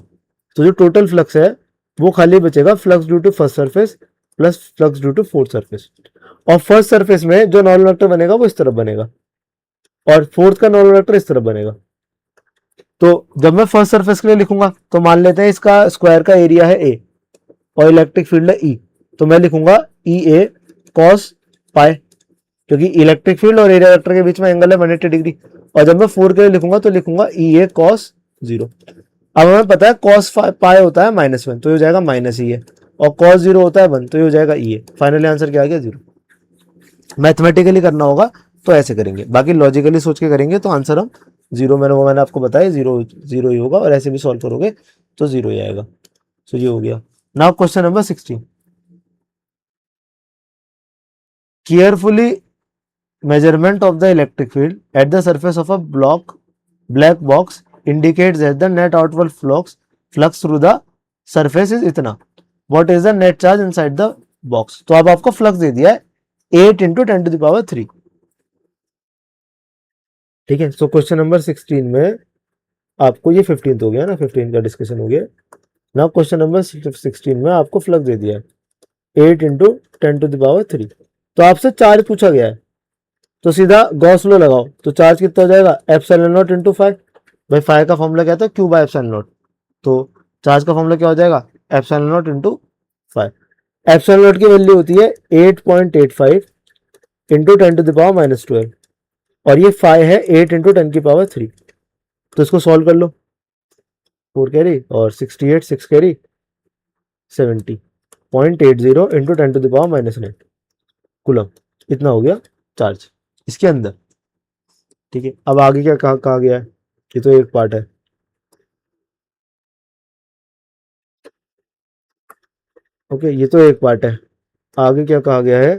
तो जो टोटल फ्लक्स है वो खाली बचेगा flux due to first surface plus flux due to fourth surface. और फर्स्ट सरफेस में जो नॉर्मल वेक्टर बनेगा वो इस तरफ बनेगा, और फोर्थ का नॉर्मल वेक्टर इस तरफ बनेगा। तो जब मैं फर्स्ट सरफेस के लिए लिखूंगा तो मान लेते हैं इसका स्क्वायर का एरिया है ए और इलेक्ट्रिक फील्ड है ई, तो मैं लिखूंगा ई ए कॉस पाई, क्योंकि इलेक्ट्रिक फील्ड और एरिया वेक्टर के बीच में एंगल है 180 डिग्री। और जब मैं 4 के लिए लिखूंगा तो लिखूंगा ई ए कॉस 0। अब हमें पता है कॉस पाई होता है -1, तो ये हो जाएगा माइनस ई ए, और कॉस 0 होता है 1, तो ये हो जाएगा ई ए। फाइनली आंसर क्या आ गया, 0। मैथमेटिकली करना होगा तो ऐसे करेंगे, बाकी लॉजिकली सोच के करेंगे तो आंसर हम 0, मैंने आपको बताया 0 0 ही होगा, और ऐसे भी सॉल्व करोगे तो 0 ही आएगा। तो ये हो गया। Now question number 16, carefully measurement of the electric field at the surface of a black box indicates that the net outward flux through the surface is इतना। What is the net charge inside the box? तो अब आपको flux दे दिया है 8 into 10⁻3। ठीक है, सो question number 16 में आपको, ये 15 हो गया ना, 15 का डिस्कशन हो गया ना। क्वेश्चन नंबर 16 में आपको फ्लक्स दे दिया है 8 into 10⁻3। तो आपसे चार्ज पूछा गया है, तो सीधा गॉस लॉ लगाओ, तो चार्ज कितना हो जाएगा, एप्सिलॉन नॉट इंटू 5। भाई 5 का फॉर्मूला क्या था, Q/एप्सिलॉन नॉट, तो चार्ज का फॉर्मूला क्या हो जाएगा, epsilon not into 5। Epsilon naught की वैल्यू होती है 8.85 इंटू 10⁻⁻12 और ये फाइव है 8 इंटू 10⁻3। तो इसको सॉल्व कर लो, 4 कैरी और 68 6 कैरी 70.80 इंटू 10⁻⁻9 कूलम, इतना हो गया चार्ज इसके अंदर। ठीक है, अब आगे क्या कहा गया है, ये तो एक पार्ट है। ओके, ये तो एक पार्ट है, आगे क्या कहा गया है,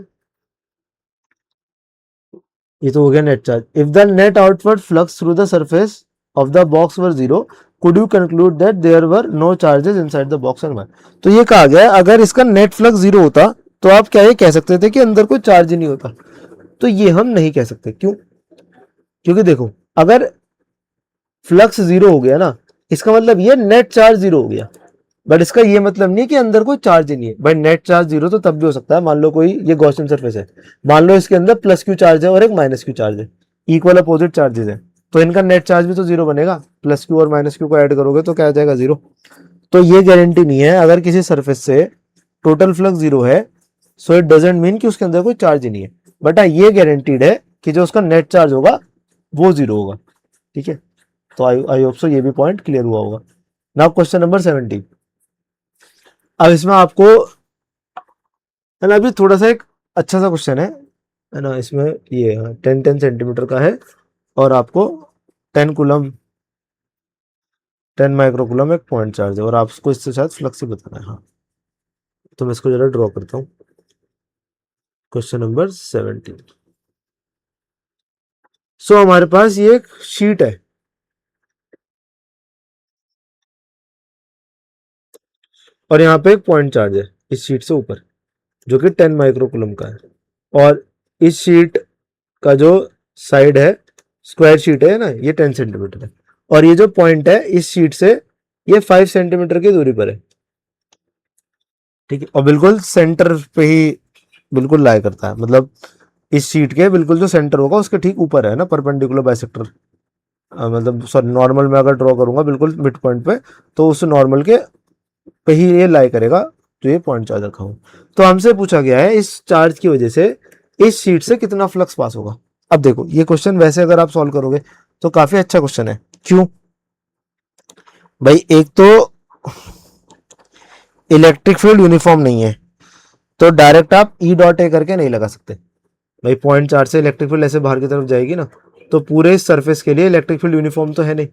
ये तो हो गया net charge. If the net outward flux through the surface of the box were zero could you conclude that there were no charges inside the box and why or. तो ये कहा गया है अगर इसका नेट फ्लक्स जीरो होता तो आप क्या ये कह सकते थे कि अंदर कोई चार्ज ही नहीं होता। तो ये हम नहीं कह सकते, क्यों? क्योंकि देखो, अगर फ्लक्स जीरो हो गया ना, इसका मतलब ये नेट चार्ज जीरो हो गया, बट इसका ये मतलब नहीं कि अंदर कोई चार्ज ही नहीं है। भाई नेट चार्ज जीरो तो तब भी हो सकता है, मान लो कोई ये गॉसियन सरफेस है, मान लो इसके अंदर प्लस क्यू चार्ज है और एक माइनस क्यू चार्ज है, इक्वल अपोजिट चार्जेस है, तो इनका नेट चार्ज भी तो जीरो बनेगा। प्लस क्यू और माइनस क्यू को ऐड करोगे तो क्या आ जाएगा, जीरो। तो ये गारंटी नहीं है अगर किसी सरफेस से टोटल फ्लक्स जीरो है, सो इट डजेंट मीन कि उसके अंदर कोई चार्ज ही नहीं है, बट हाँ ये गारंटीड है कि जो उसका नेट चार्ज होगा वो जीरो होगा। ठीक है, तो आई होप सो ये भी पॉइंट क्लियर हुआ होगा। Now question number 17। अब इसमें आपको है ना, अभी थोड़ा सा एक अच्छा सा क्वेश्चन है ना, इसमें ये 10 सेंटीमीटर का है और आपको 10 कुलम 10 माइक्रो एक पॉइंट चार्ज है और आपको इससे शायद फ्लक्स ही बताना है। हाँ, तो मैं इसको जरा ड्रॉ करता हूँ। Question number 17। सो हमारे पास ये एक शीट है और यहाँ पे एक पॉइंट चार्ज है इस शीट से ऊपर जो कि 10 माइक्रो का है, और इस शीट का जो साइड है, स्क्वायर शीट है ना, ये 10 सेंटीमीटर है, और ये जो पॉइंट है इस शीट से ये 5 सेंटीमीटर की दूरी पर है। ठीक है, और बिल्कुल सेंटर पे ही बिल्कुल लाई करता है, मतलब इस शीट के बिल्कुल जो सेंटर होगा उसके ठीक ऊपर है ना, परपेंडिकुलर बाइसेक्टर, मतलब सॉरी नॉर्मल में अगर ड्रॉ करूंगा बिल्कुल मिड पॉइंट पे, तो उस नॉर्मल के पे ही ये लाई करेगा जो ये पॉइंट चार्ज रखा हूं। तो हमसे पूछा गया है इस चार्ज की वजह से इस शीट से कितना फ्लक्स पास होगा। अब देखो ये क्वेश्चन वैसे अगर आप सॉल्व करोगे तो काफी अच्छा क्वेश्चन है। क्यों भाई, एक तो इलेक्ट्रिक फील्ड यूनिफॉर्म नहीं है, तो डायरेक्ट आप ई डॉट ए करके नहीं लगा सकते। भाई पॉइंट चार्ज से इलेक्ट्रिक फील्ड ऐसे बाहर की तरफ जाएगी ना, तो पूरे सरफेस के लिए इलेक्ट्रिक फील्ड यूनिफॉर्म तो है नहीं,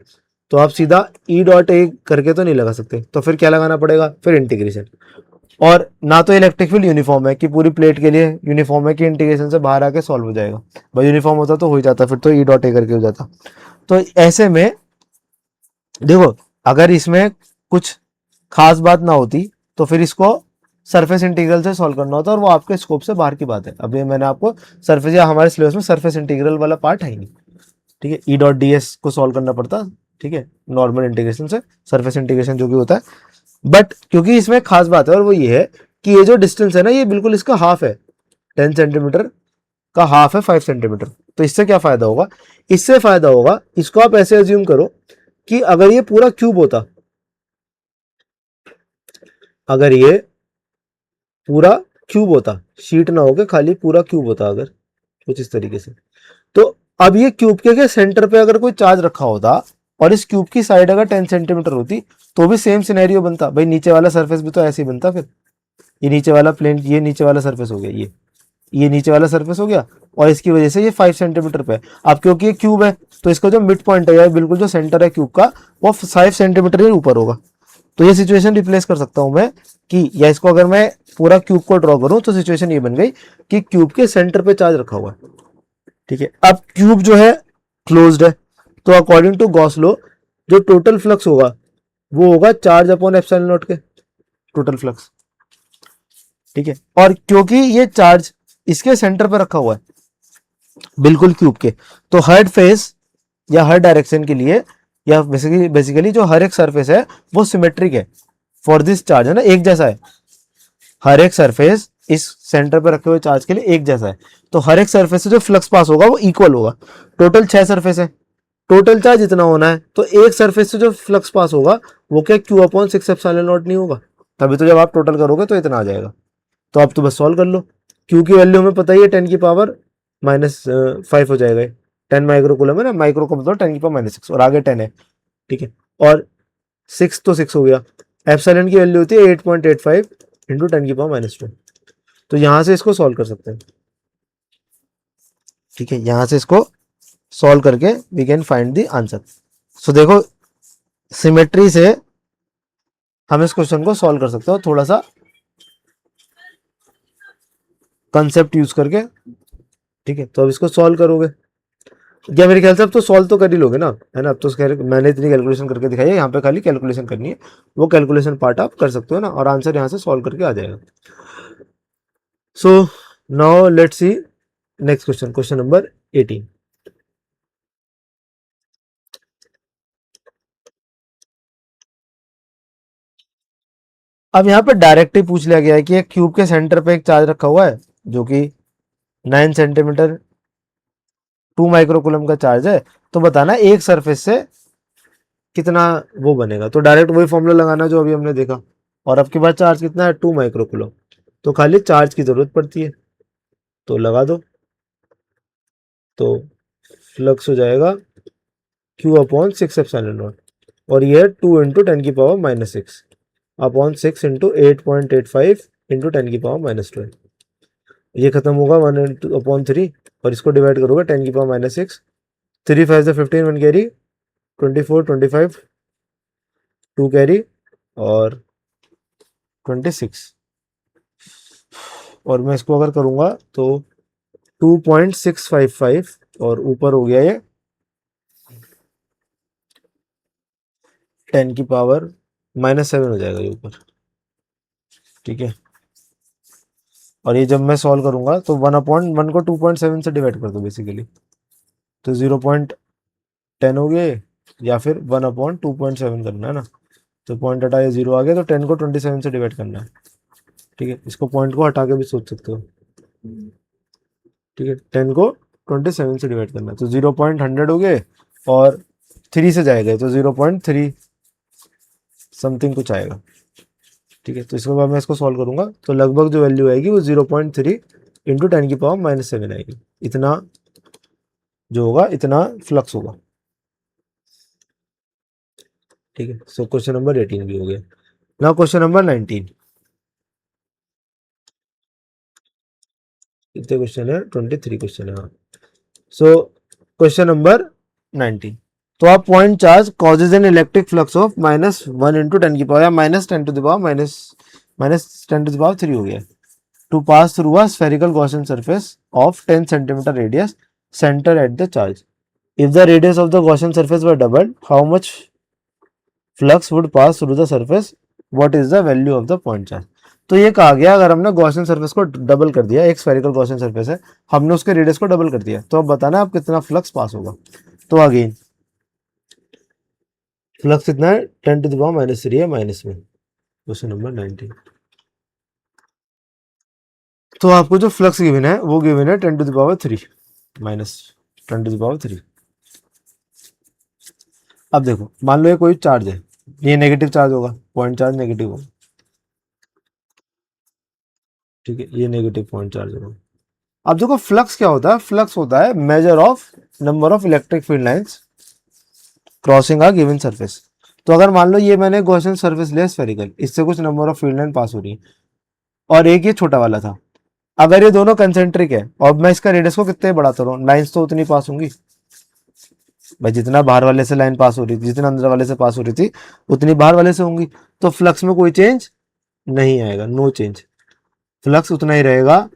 तो आप सीधा ई डॉट ए करके तो नहीं लगा सकते, तो फिर क्या लगाना पड़ेगा, फिर इंटीग्रेशन। और ना तो इलेक्ट्रिक फील्ड यूनिफॉर्म है कि पूरी प्लेट के लिए यूनिफॉर्म है कि इंटीग्रेशन से बाहर आके सॉल्व हो जाएगा। भाई यूनिफॉर्म होता तो हो ही जाता, फिर तो ई डॉट ए करके हो जाता। तो ऐसे में देखो, अगर इसमें कुछ खास बात ना होती तो फिर इसको सरफेस इंटीग्रल से सॉल्व करना होता, और वो आपके स्कोप से बाहर की बात है। अभी मैंने आपको सरफेस, या हमारे सिलेबस में सरफेस इंटीग्रल वाला पार्ट है ही नहीं। ठीक है, ई डॉट डी एस को सॉल्व करना पड़ता, ठीक है, नॉर्मल इंटीग्रेशन से, सरफेस इंटीग्रेशन जो भी होता है। बट क्योंकि इसमें खास बात है और वो ये है कि ये जो डिस्टेंस है ना, ये बिल्कुल इसका हाफ है, 10 सेंटीमीटर का हाफ है 5 सेंटीमीटर। तो इससे क्या फायदा होगा, इससे फायदा होगा, इसको आप ऐसे अज्यूम करो कि अगर ये पूरा क्यूब होता, अगर ये पूरा क्यूब होता, शीट ना होके खाली पूरा क्यूब होता अगर कुछ इस तरीके से, तो अब ये क्यूब के सेंटर पे अगर कोई चार्ज रखा होता और इस क्यूब की साइड अगर 10 सेंटीमीटर होती तो भी सेम सिनेरियो बनता। भाई नीचे वाला सरफेस भी तो ऐसे ही बनता, फिर ये नीचे वाला प्लेन, ये नीचे वाला सरफेस हो गया, ये नीचे वाला सरफेस हो गया, और इसकी वजह से ये 5 सेंटीमीटर पे है। अब क्योंकि ये क्यूब है तो इसका जो मिड पॉइंट है या बिल्कुल जो सेंटर है क्यूब का, वो 5 सेंटीमीटर ही ऊपर होगा। तो ये सिचुएशन रिप्लेस कर सकता हूं मैं कि, या इसको अगर मैं पूरा क्यूब को ड्रॉ करूं तो सिचुएशन ये बन गई कि क्यूब के सेंटर पे चार्ज रखा हुआ है। ठीक है, अब क्यूब जो है क्लोज्ड है, तो अकॉर्डिंग टू गॉस लॉ जो टोटल फ्लक्स होगा वो होगा चार्ज अपॉन एप्सिलॉन नॉट के टोटल फ्लक्स। ठीक है, और क्योंकि ये चार्ज इसके सेंटर पे रखा हुआ है बिल्कुल क्यूब के, तो हर फेस या हर डायरेक्शन के लिए, या बेसिकली जो हर एक सरफेस है वो सिमेट्रिक है फॉर दिस चार्ज, है ना, एक जैसा है। हर एक सरफेस इस सेंटर पे रखे हुए चार्ज के लिए एक जैसा है, तो हर एक सरफेस से जो फ्लक्स पास होगा वो इक्वल होगा। टोटल 6 सरफेस है, टोटल चार्ज इतना होना है, तो एक सरफेस से जो फ्लक्स पास होगा वो क्या क्यू अपॉन 6 एप्सिलॉन नॉट नहीं होगा? तभी तो जब आप टोटल करोगे तो इतना आ जाएगा। तो आप तो बस सॉल्व कर लो, क्यू की वैल्यू हमें पता ही है 10⁻⁵ हो जाएगा, 10 माइक्रोकूलम है ना, माइक्रो का मतलब 10⁻⁶ और आगे 10 है, ठीक है। और 6 तो 6 हो गया, एप्सिलॉन की वैल्यू होती है 8.85 इंटू 10⁻²। तो यहां से इसको सॉल्व कर सकते हैं, ठीक है, यहां से इसको सॉल्व करके we can find the answer. So देखो सिमेट्री से हम इस क्वेश्चन को सॉल्व कर सकते हो, थोड़ा सा कंसेप्ट यूज करके, ठीक है। तो अब इसको सॉल्व करोगे क्या, मेरे ख्याल से अब तो सॉल्व तो कर ही लोगे ना, है ना। अब तो मैंने इतनी कैलकुलेशन करके दिखाई है, यहाँ पे खाली कैलकुलेशन करनी है, वो कैलकुलेशन पार्ट आप कर सकते हो ना, और आंसर यहाँ से सॉल्व करके आ जाएगा। सो now let's C next question, question number 18। अब यहाँ पे डायरेक्ट ही पूछ लिया गया है कि एक क्यूब के सेंटर पे एक चार्ज रखा हुआ है जो कि 9 सेंटीमीटर 2 माइक्रोकूलम का चार्ज है, तो बताना एक सरफेस से कितना वो बनेगा। तो डायरेक्ट वही फॉर्मूला लगाना जो अभी हमने देखा, और आपके पास चार्ज कितना है 2 माइक्रोकूलम, तो खाली चार्ज की जरूरत पड़ती है, तो लगा दो। तो फ्लक्स हो जाएगा Q/6 एप्सिलॉन नॉट, और ये 2 × 10⁻⁻⁶ अपॉन 6 इंटू 8.85 इंटू 10⁻²। ये खत्म होगा 1/3, और इसको डिवाइड करोगे 10⁻⁶, 3 5 से 15, 1 कैरी, 24 25 2 कैरी, और 26, और मैं इसको अगर करूंगा तो 2.655, और ऊपर हो गया ये 10⁻⁻7 हो जाएगा ये ऊपर, ठीक है। और ये जब मैं सॉल्व करूंगा तो 1/1 को 2.7 से डिवाइड कर दो बेसिकली, तो 0.10 हो गए, या फिर 1/2.7 करना है ना, तो पॉइंट हटाया 0 आ गया, तो 10 को 27 से डिवाइड करना है, ठीक है। इसको पॉइंट को हटा के भी सोच सकते हो, ठीक है। 10 को 27 से डिवाइड करना है, तो 0.100 हो गए, और 3 से जाएगा तो 0.3 समथिंग कुछ आएगा, ठीक है। तो इसके बाद मैं इसको सॉल्व करूंगा तो लगभग जो वैल्यू आएगी वो 0.3 इंटू 10⁻⁻7 आएगी, इतना जो होगा इतना फ्लक्स होगा, ठीक है। सो क्वेश्चन नंबर 18 भी हो गया। नाउ क्वेश्चन नंबर 19, कितने क्वेश्चन है, 23 क्वेश्चन है, हाँ। सो क्वेश्चन नंबर 19, तो आप point charge causes an electric flux of -1 into 10 की पावर, या -10⁻³ हो गया, to pass through a spherical Gaussian surface of 10 centimeter radius center at the charge. If the radius of the Gaussian surface were doubled, how much flux would pass through the surface? What is the value of the point charge? तो ये कहा गया अगर हमने Gaussian surface को double कर दिया, एक स्फेरिकल गॉसियन सरफेस है, हमने उसके रेडियस को डबल कर दिया, तो अब बताना आप कितना फ्लक्स पास होगा। तो अगेन फ्लक्स कितना है, 10⁻³ है माइनस में, क्वेश्चन नंबर 19। तो आपको जो फ्लक्स गिवन है वो गिवन है 10⁻³ माइनस 10⁻³। अब देखो मान लो ये कोई चार्ज है, ये नेगेटिव चार्ज होगा, पॉइंट चार्ज नेगेटिव होगा, ठीक है, ये नेगेटिव पॉइंट चार्ज होगा। अब देखो फ्लक्स क्या होता है, फ्लक्स होता है measure of number of electric field lines crossing a given surface. तो अगर मान लो ये मैंने गॉसियन सरफेस लिया स्फेरिकल, इससे कुछ नंबर ऑफ फील्ड लाइन पास हो रही है, और एक ये छोटा वाला था, अगर ये दोनों कंसेंट्रिक है और मैं इसका रेडियस को कितने बढ़ाता रहूं, लाइंस तो उतनी पास होंगी भाई, जितना बाहर वाले से लाइन पास हो रही थी, जितना अंदर वाले से पास हो रही थी, उतनी बाहर वाले से होंगी, तो फ्लक्स में कोई चेंज नहीं आएगा, नो चेंज, फ्लक्स उतना ही रहेगा,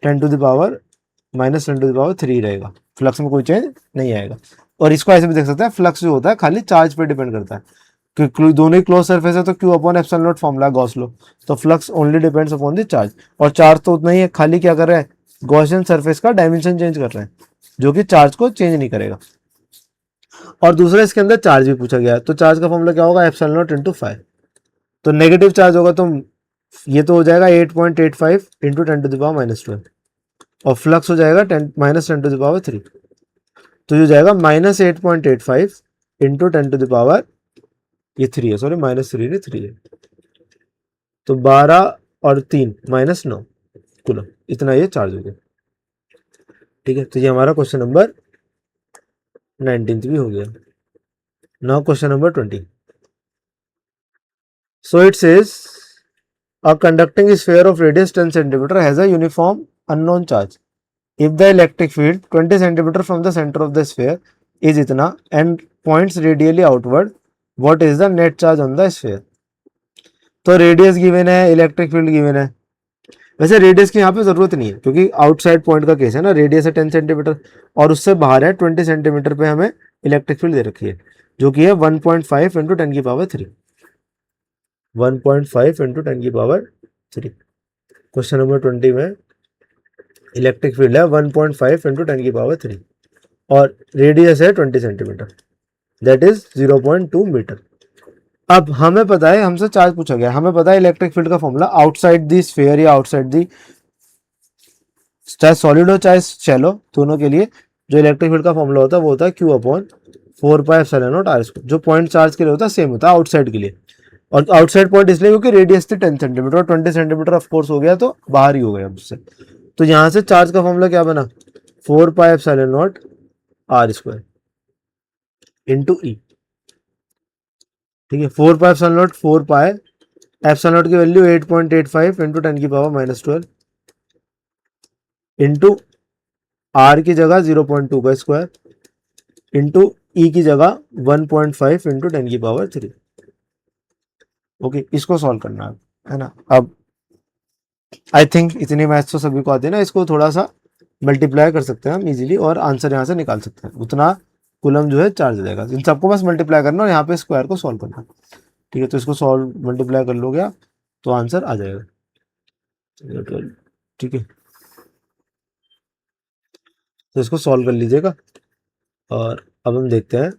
10⁻⁻3 रहेगा, फ्लक्स में कोई चेंज नहीं आएगा। और इसको ऐसे भी देख सकते हैं, फ्लक्स जो होता है खाली चार्ज पे डिपेंड करता है, क्योंकि दोनों ही क्लोज सरफेस है, तो Q/ε0 फॉर्मूला गॉस लो, तो flux only depends upon the charge, और चार्ज तो उतना ही है, खाली क्या कर रहा है, गॉसियन सरफेस का डायमेंशन चेंज कर रहे हैं, जो कि चार्ज को चेंज नहीं करेगा। और दूसरा इसके अंदर चार्ज भी पूछा गया है, तो चार्ज का फॉर्मूला क्या होगा, ε0 × 5, तो नेगेटिव चार्ज होगा तो ये तो हो जाएगा 8.85 इंटू 10⁻⁻12, और फ्लक्स हो जाएगा -10⁻³ तो ये हो जाएगा -8.85 इंटू 10⁻³ ये 3 है, सॉरी -3 नहीं 3 है, तो 12 और 3 माइनस 9 कूलम, इतना ये चार्ज हो गया। ठीक है, तो ये हमारा क्वेश्चन नंबर 19 भी हो गया। Now question number 20। So it says a conducting sphere of radius 10 centimeter has a uniform unknown charge. If the electric field 20 centimeter from the center of the sphere is इतना and points radially outward, what is the net charge on the sphere? तो radius given है, electric field given है। वैसे radius की यहाँ पे जरूरत नहीं है क्योंकि आउटसाइड पॉइंट का केस है ना, रेडियस है 10 सेंटीमीटर और उससे बाहर है 20 सेंटीमीटर पे हमें इलेक्ट्रिक फील्ड दे रखी है जो कि है 1.5 इंटू 10 की पावर 3, 1.5 इंटू 10 की पावर 3। क्वेश्चन नंबर 20 में इलेक्ट्रिक फील्ड है 1.5 इंटू 10 की पावर 3 और रेडियस है 20 सेंटीमीटर, दैट इज 0.2 मीटर। अब हमें पता है, हमसे चार्ज पूछा गया, हमें पता है इलेक्ट्रिक फील्ड का फॉर्मूला आउटसाइड दी स्फीयर या आउटसाइड दी, चाहे सॉलिड हो चाहे शैलो, दोनों के लिए जो इलेक्ट्रिक फील्ड का फॉर्मूला होता है वो होता है Q अपॉन 4πε0r²। जो पॉइंट चार्ज के लिए होता है सेम होता है आउटसाइड के लिए, और आउटसाइड पॉइंट इसलिए क्योंकि रेडियस थी 10 सेंटीमीटर और 20 सेंटीमीटर ऑफ कोर्स हो गया तो बाहर ही हो गया उससे। तो यहां से चार्ज का फॉर्मूला क्या बना, 4πε0r² इंटू ई। ठीक है, 4πε0 4π, एप्सिलॉन की वैल्यू 8.85 इंटू 10 की पावर -12 इंटू आर की जगह 0.2 का स्क्वायर इंटू ई की जगह 1.5 इंटू 10 की पावर 3। ओके, इसको सॉल्व करना है ना। अब आई थिंक इतनी मैथ्स तो सभी को आती है ना, इसको थोड़ा सा मल्टीप्लाई कर सकते हैं हम इजीली और आंसर यहाँ से निकाल सकते हैं, उतना कूलम जो है चार्ज देगा। इन सबको बस मल्टीप्लाई करना और यहाँ पे स्क्वायर को सॉल्व करना। ठीक है, तो इसको सॉल्व मल्टीप्लाई कर लोगे आप तो आंसर आ जाएगा। ठीक है, तो इसको सॉल्व कर लीजिएगा और अब हम देखते हैं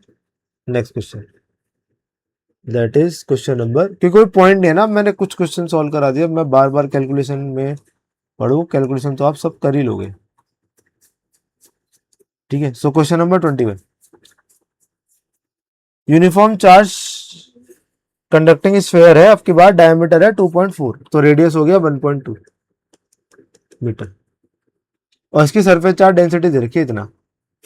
next question, that is question number, क्योंकि कोई पॉइंट नहीं है ना, मैंने कुछ क्वेश्चन सॉल्व करा दिया, मैं बार बार कैलकुलेशन में पढ़ू, कैलकुलेशन तो आप सब कर ही लोगे। ठीक है, सो question number 21। Uniform charge conducting sphere है, आपकी बात डायमीटर है 2.4, तो रेडियस हो गया 1.2 मीटर और इसकी सरफेस चार्ज डेंसिटी दे रखी है इतना।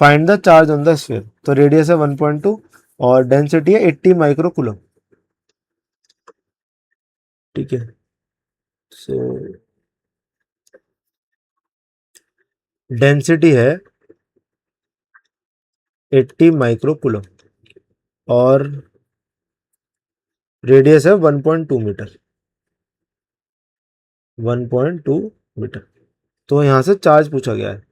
Find the charge on the sphere, तो रेडियस है 1.2 और डेंसिटी है 80 माइक्रो कूलम। ठीक है, सो डेंसिटी है 80 माइक्रो कूलम और रेडियस है 1.2 मीटर, 1.2 मीटर। तो यहां से चार्ज पूछा गया है,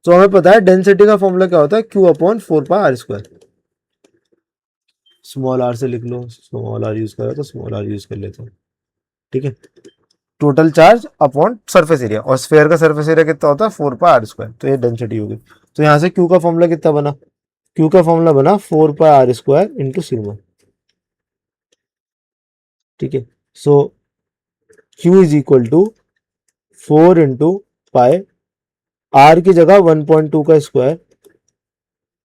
तो हमें पता है डेंसिटी का फॉर्मूला क्या होता है, Q upon 4πr²। Small are से लिख लो, स्मॉल आर यूज करो तो स्मॉल आर यूज कर लेते हैं। ठीक है, total charge upon surface area, और स्फीयर का सरफेस एरिया कितना होता है 4πr², तो ये डेंसिटी होगी। तो यहाँ से Q का फॉर्मूला कितना बना, Q का फॉर्मूला बना 4πr² इंटू सिग्मा। ठीक है, so Q is equal to 4 into pi, R की जगह 1.2 का स्क्वायर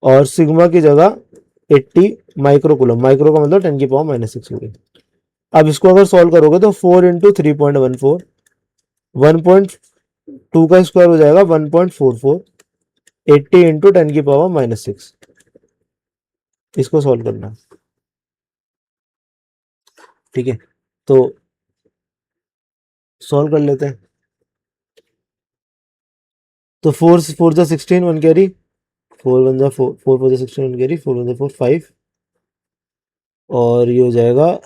और सिग्मा की जगह 80 माइक्रो कूलम, माइक्रो का मतलब 10 की पावर -6 हो गई। अब इसको अगर सॉल्व करोगे तो 4 इंटू 3.14, 1.2 का स्क्वायर हो जाएगा 1.44, 80 इंटू 10 की पावर -6। इसको सॉल्व करना। ठीक है, तो सॉल्व कर लेते हैं। तो 4 4 जा 16, 1 कैरी, 4 1 जा 4, 4 4 जा 16, 1 कैरी, 4 1 जा 4 5 और ये हो जाएगा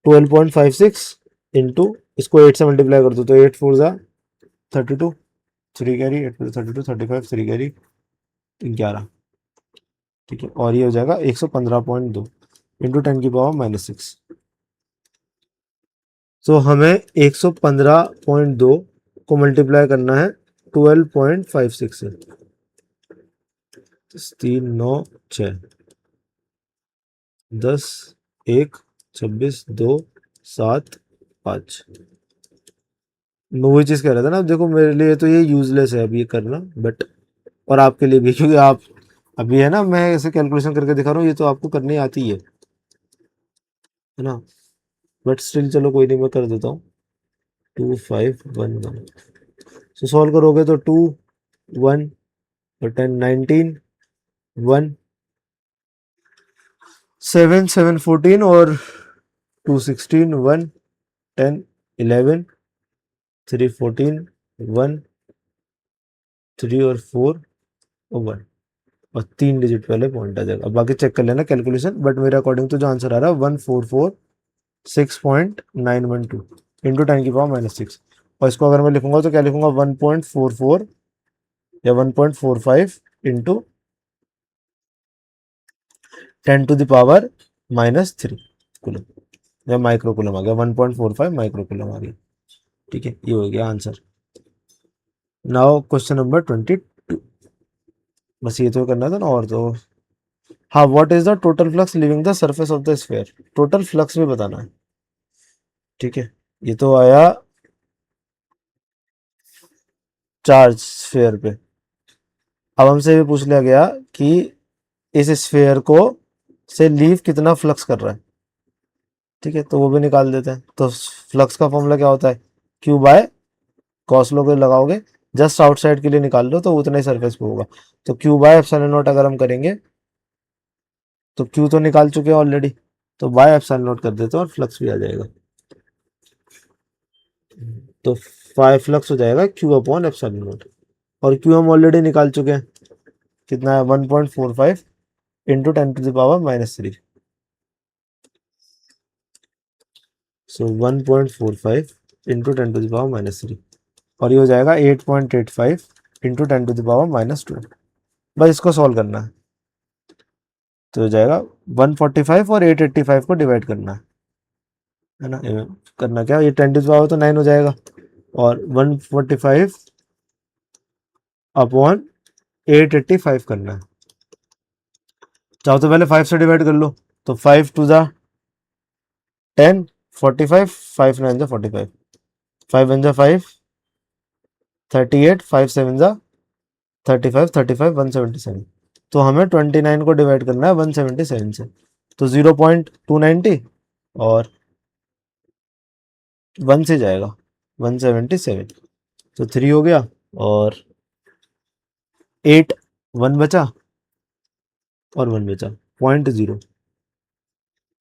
12.56 इंटू, इसको 8 से मल्टीप्लाई कर दो तो 8 4 जा 32, 3 कैरी, 8 4 32, 35, 3 कैरी 11। ठीक है, और ये हो जाएगा 115.2 इंटू 10 की पावर -6। तो हमें 115.2 को मल्टीप्लाई करना है 12.56 से, 3 9 6 10 1 26 2 7 5। मैं वही चीज़ कह रहा था ना, अब देखो मेरे लिए तो ये यूजलेस है अब ये करना, बट और आपके लिए भी, क्योंकि आप अभी है ना, मैं ऐसे कैलकुलेशन करके दिखा रहा हूँ, ये तो आपको करनी आती है ना, बट स्टिल चलो कोई नहीं, मैं कर देता हूँ। 2511। सो सॉल्व करोगे तो 2 1 और 10 19 1 7 7 14 और 2 16 1 10 11 3 14 1 3 और 4 और 1 और 3 डिजिट पहले पॉइंट आ जाएगा। अब बाकी चेक कर लेना कैलकुलेशन, बट मेरे अकॉर्डिंग तो जो आंसर आ रहा है 1446.912 इंटू 10⁻⁻6। और इसको अगर मैं लिखूंगा तो क्या लिखूंगा 1.44 या 1.45 इंटू 10⁻³ कुलम या माइक्रो कुलम आ गया, 1.45 माइक्रो कुलम आ गया। ठीक है, ये हो गया आंसर। नाउ क्वेश्चन नंबर 22, बस ये तो करना था ना। और तो हाँ, what is the total flux living the surface of the sphere, total flux भी बताना है। ठीक है, ये तो आया चार्ज स्फीयर पे। अब हमसे भी पूछ लिया गया कि इस स्फीयर को से लीव कितना फ्लक्स कर रहा है। ठीक है, तो वो भी निकाल देते हैं। तो फ्लक्स का फॉर्मूला क्या होता है, क्यू बाय कॉस लो को लगाओगे, जस्ट आउटसाइड के लिए निकाल लो तो उतना ही सरफेस पे होगा। तो क्यू बाय एप्सिलॉन नॉट अगर हम करेंगे तो क्यू तो निकाल चुके हैं ऑलरेडी, तो बाय एप्सिलॉन नॉट कर देते हैं और फ्लक्स भी आ जाएगा। तो 5 फ्लक्स हो जाएगा क्यू अपॉन एप्सिलॉन नॉट, और क्यू हम ऑलरेडी निकाल चुके हैं, कितना है 1.45 इंटू 10⁻³ सो 1.45 इंटू 10⁻³ और ये हो जाएगा 8.85 इंटू 10⁻²। बस इसको सॉल्व करना है, तो हो जाएगा 145 और 885 को डिवाइड करना है ना। करना क्या, ये 10⁻² तो 9 हो जाएगा, और 145 अपॉन 885 करना है। चाहो तो पहले 5 से डिवाइड कर लो, तो 5 टू ज़ा 10 45 5 9 ज़ा 45 5 1 ज़ा 5 38 5 7 ज़ा 35 35 177। तो हमें 29 को डिवाइड करना है 177 से, तो 0.290 और 1 से जाएगा 177, तो 3 हो गया और 8 1 बचा और 1 बचा 0.0।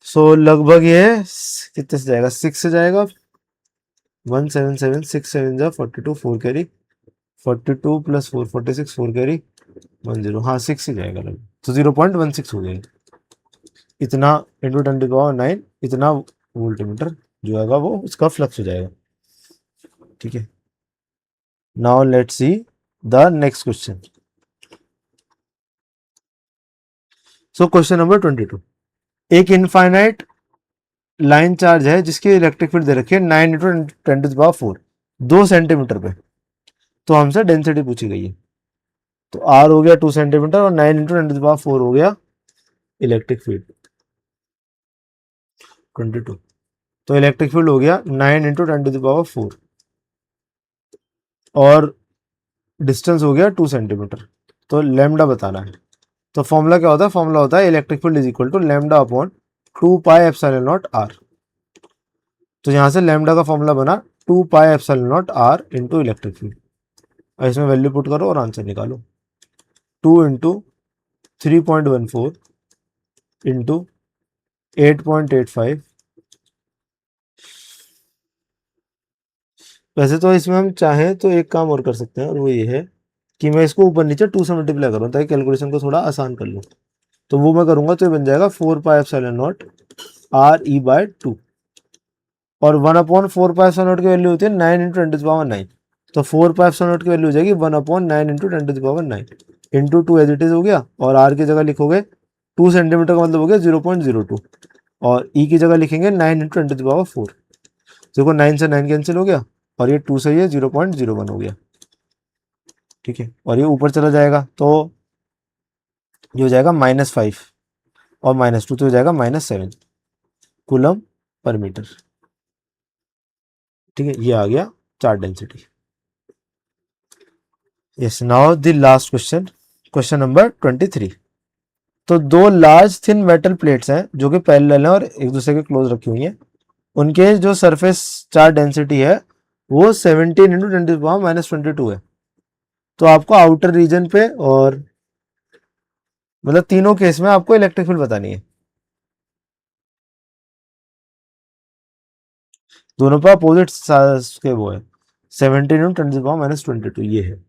सो लगभग ये कितने से जाएगा, 6 से जाएगा। 177 6 7 जा 42 4 कैरी 42 प्लस 4 46 4 कैरी 10, हाँ 6 ही जाएगा लगभग, तो 0.16 हो जाएगा। इतना इंटू 10⁻⁹ इतना वोल्टमीटर जो आएगा वो उसका फ्लक्स हो जाएगा। ठीक है, now let's see the next question. So question number 22, एक इनफाइनाइट लाइन चार्ज है जिसकी इलेक्ट्रिक फील्ड दे रखी है 9 इंटू 10⁻⁴ 2 सेंटीमीटर पे, तो हमसे डेंसिटी पूछी गई है। तो आर हो गया 2 सेंटीमीटर और 9 इंटू 10⁻⁴ हो गया इलेक्ट्रिक फील्ड 22। तो इलेक्ट्रिक फील्ड हो गया 9 इंटू 10⁻⁴ और डिस्टेंस हो गया 2 सेंटीमीटर। तो लैम्डा बताना है। तो फॉर्मूला क्या होता है, फॉर्मूला होता है electric field is equal to lambda upon 2 pi epsilon naught R. तो यहाँ से लैम्डा का फॉर्मूला बना 2 pi epsilon naught R into electric field, और इसमें वैल्यू पुट करो और आंसर निकालो। 2 इंटू 3.14 इंटू 8.85। वैसे तो इसमें हम चाहें तो एक काम और कर सकते हैं, और वो ये है कि मैं इसको ऊपर नीचे 2 से मल्टीप्लाई करूँ ताकि कैलकुलेशन को थोड़ा आसान कर लूँ। तो वो मैं करूँगा तो ये बन जाएगा 4 pi epsilon naught R E by 2, और 1/4 पाई एप्सिलॉन नॉट की वैल्यू होती है 9 इंटू 10⁻⁹। तो 4 पाई एप्सिलॉन नॉट की वैल्यू हो जाएगी 1/9 into 10⁻⁹ into 2 as it is हो गया, और आर की जगह लिखोगे 2 सेंटीमीटर का मतलब हो गया 0.02, और ई की जगह लिखेंगे 9 इंटू 10⁻⁴। देखो 9 से 9 कैंसिल हो गया, और ये 2 से ये 0.01 हो गया। ठीक है, और ये ऊपर चला जाएगा तो ये हो जाएगा -5 और -2, तो हो जाएगा -7 कूलम पर मीटर। ठीक है, ये आ गया charge density. Yes, now the last question, question number 23। तो दो लार्ज थिन मेटल प्लेट्स हैं जो कि पैरेलल हैं और एक दूसरे के क्लोज रखी हुई हैं। उनके जो सरफेस चार्ज डेंसिटी है वो 17 इंटू 10⁻⁻22 है। तो आपको आउटर रीजन पे और मतलब तीनों केस में आपको इलेक्ट्रिक फील्ड बतानी है, दोनों पे अपोजिट के वो है। 17 इंटू 10⁻⁻22 ये है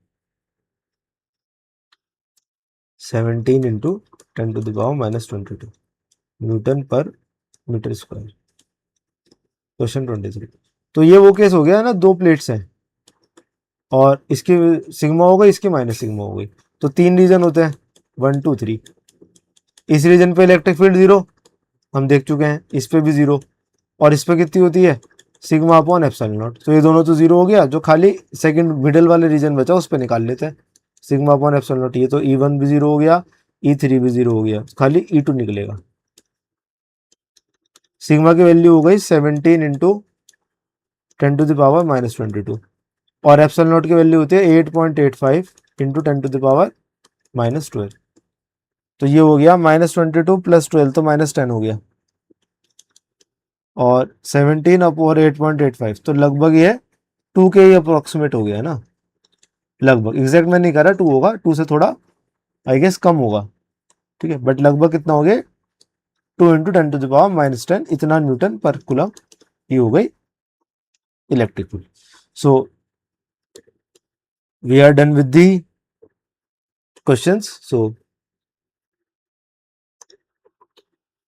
17 इंटू 10⁻⁻22 न्यूटन पर मीटर स्क्वायर। क्वेश्चन 23। तो ये वो केस हो गया ना, दो प्लेट्स हैं और इसकी सिग्मा हो गई, इसकी माइनस सिग्मा हो गई, तो तीन रीजन होते हैं 1 2 3। इस रीजन पे इलेक्ट्रिक फील्ड जीरो हम देख चुके हैं, इस पे भी जीरो, और इस पे कितनी होती है सिग्मा अपॉन एप्सिलॉन नॉट। तो ये दोनों तो जीरो हो गया, जो खाली सेकंड मिडिल वाले रीजन बचा उस पर निकाल लेते हैं सिग्मा अपॉन एप्सिलॉन नॉट। ये तो E1 भी जीरो हो गया, E3 भी जीरो हो गया, खाली E2 निकलेगा। सिग्मा की वैल्यू हो गई 17 इंटू 10⁻⁻22 और एप्सिलॉन नॉट की वैल्यू होती है 8.85 इंटू 10⁻⁻12। तो ये हो गया -22 + 12 तो -10 हो गया, और 17 अपॉन 8.85 तो लगभग ये 2 के ही अप्रोक्सीमेट हो गया है ना, लगभग। एग्जैक्ट मैं नहीं कह रहा 2 होगा, 2 से थोड़ा आई गेस कम होगा, ठीक है, बट लगभग कितना हो गया 2 इंटू 10⁻⁻10 इतना न्यूटन पर कूलम ये हो गई electric field. So we are done with the questions.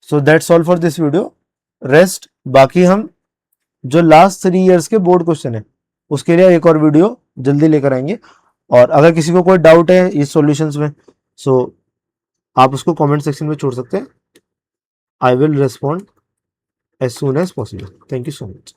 So that's all for this video. Rest बाकी हम जो लास्ट 3 इयर्स के बोर्ड क्वेश्चन है उसके लिए एक और वीडियो जल्दी लेकर आएंगे। और अगर किसी को कोई डाउट है इस सॉल्यूशंस में, सो आप उसको कमेंट सेक्शन में छोड़ सकते हैं। I will respond as soon as possible. Thank you so much.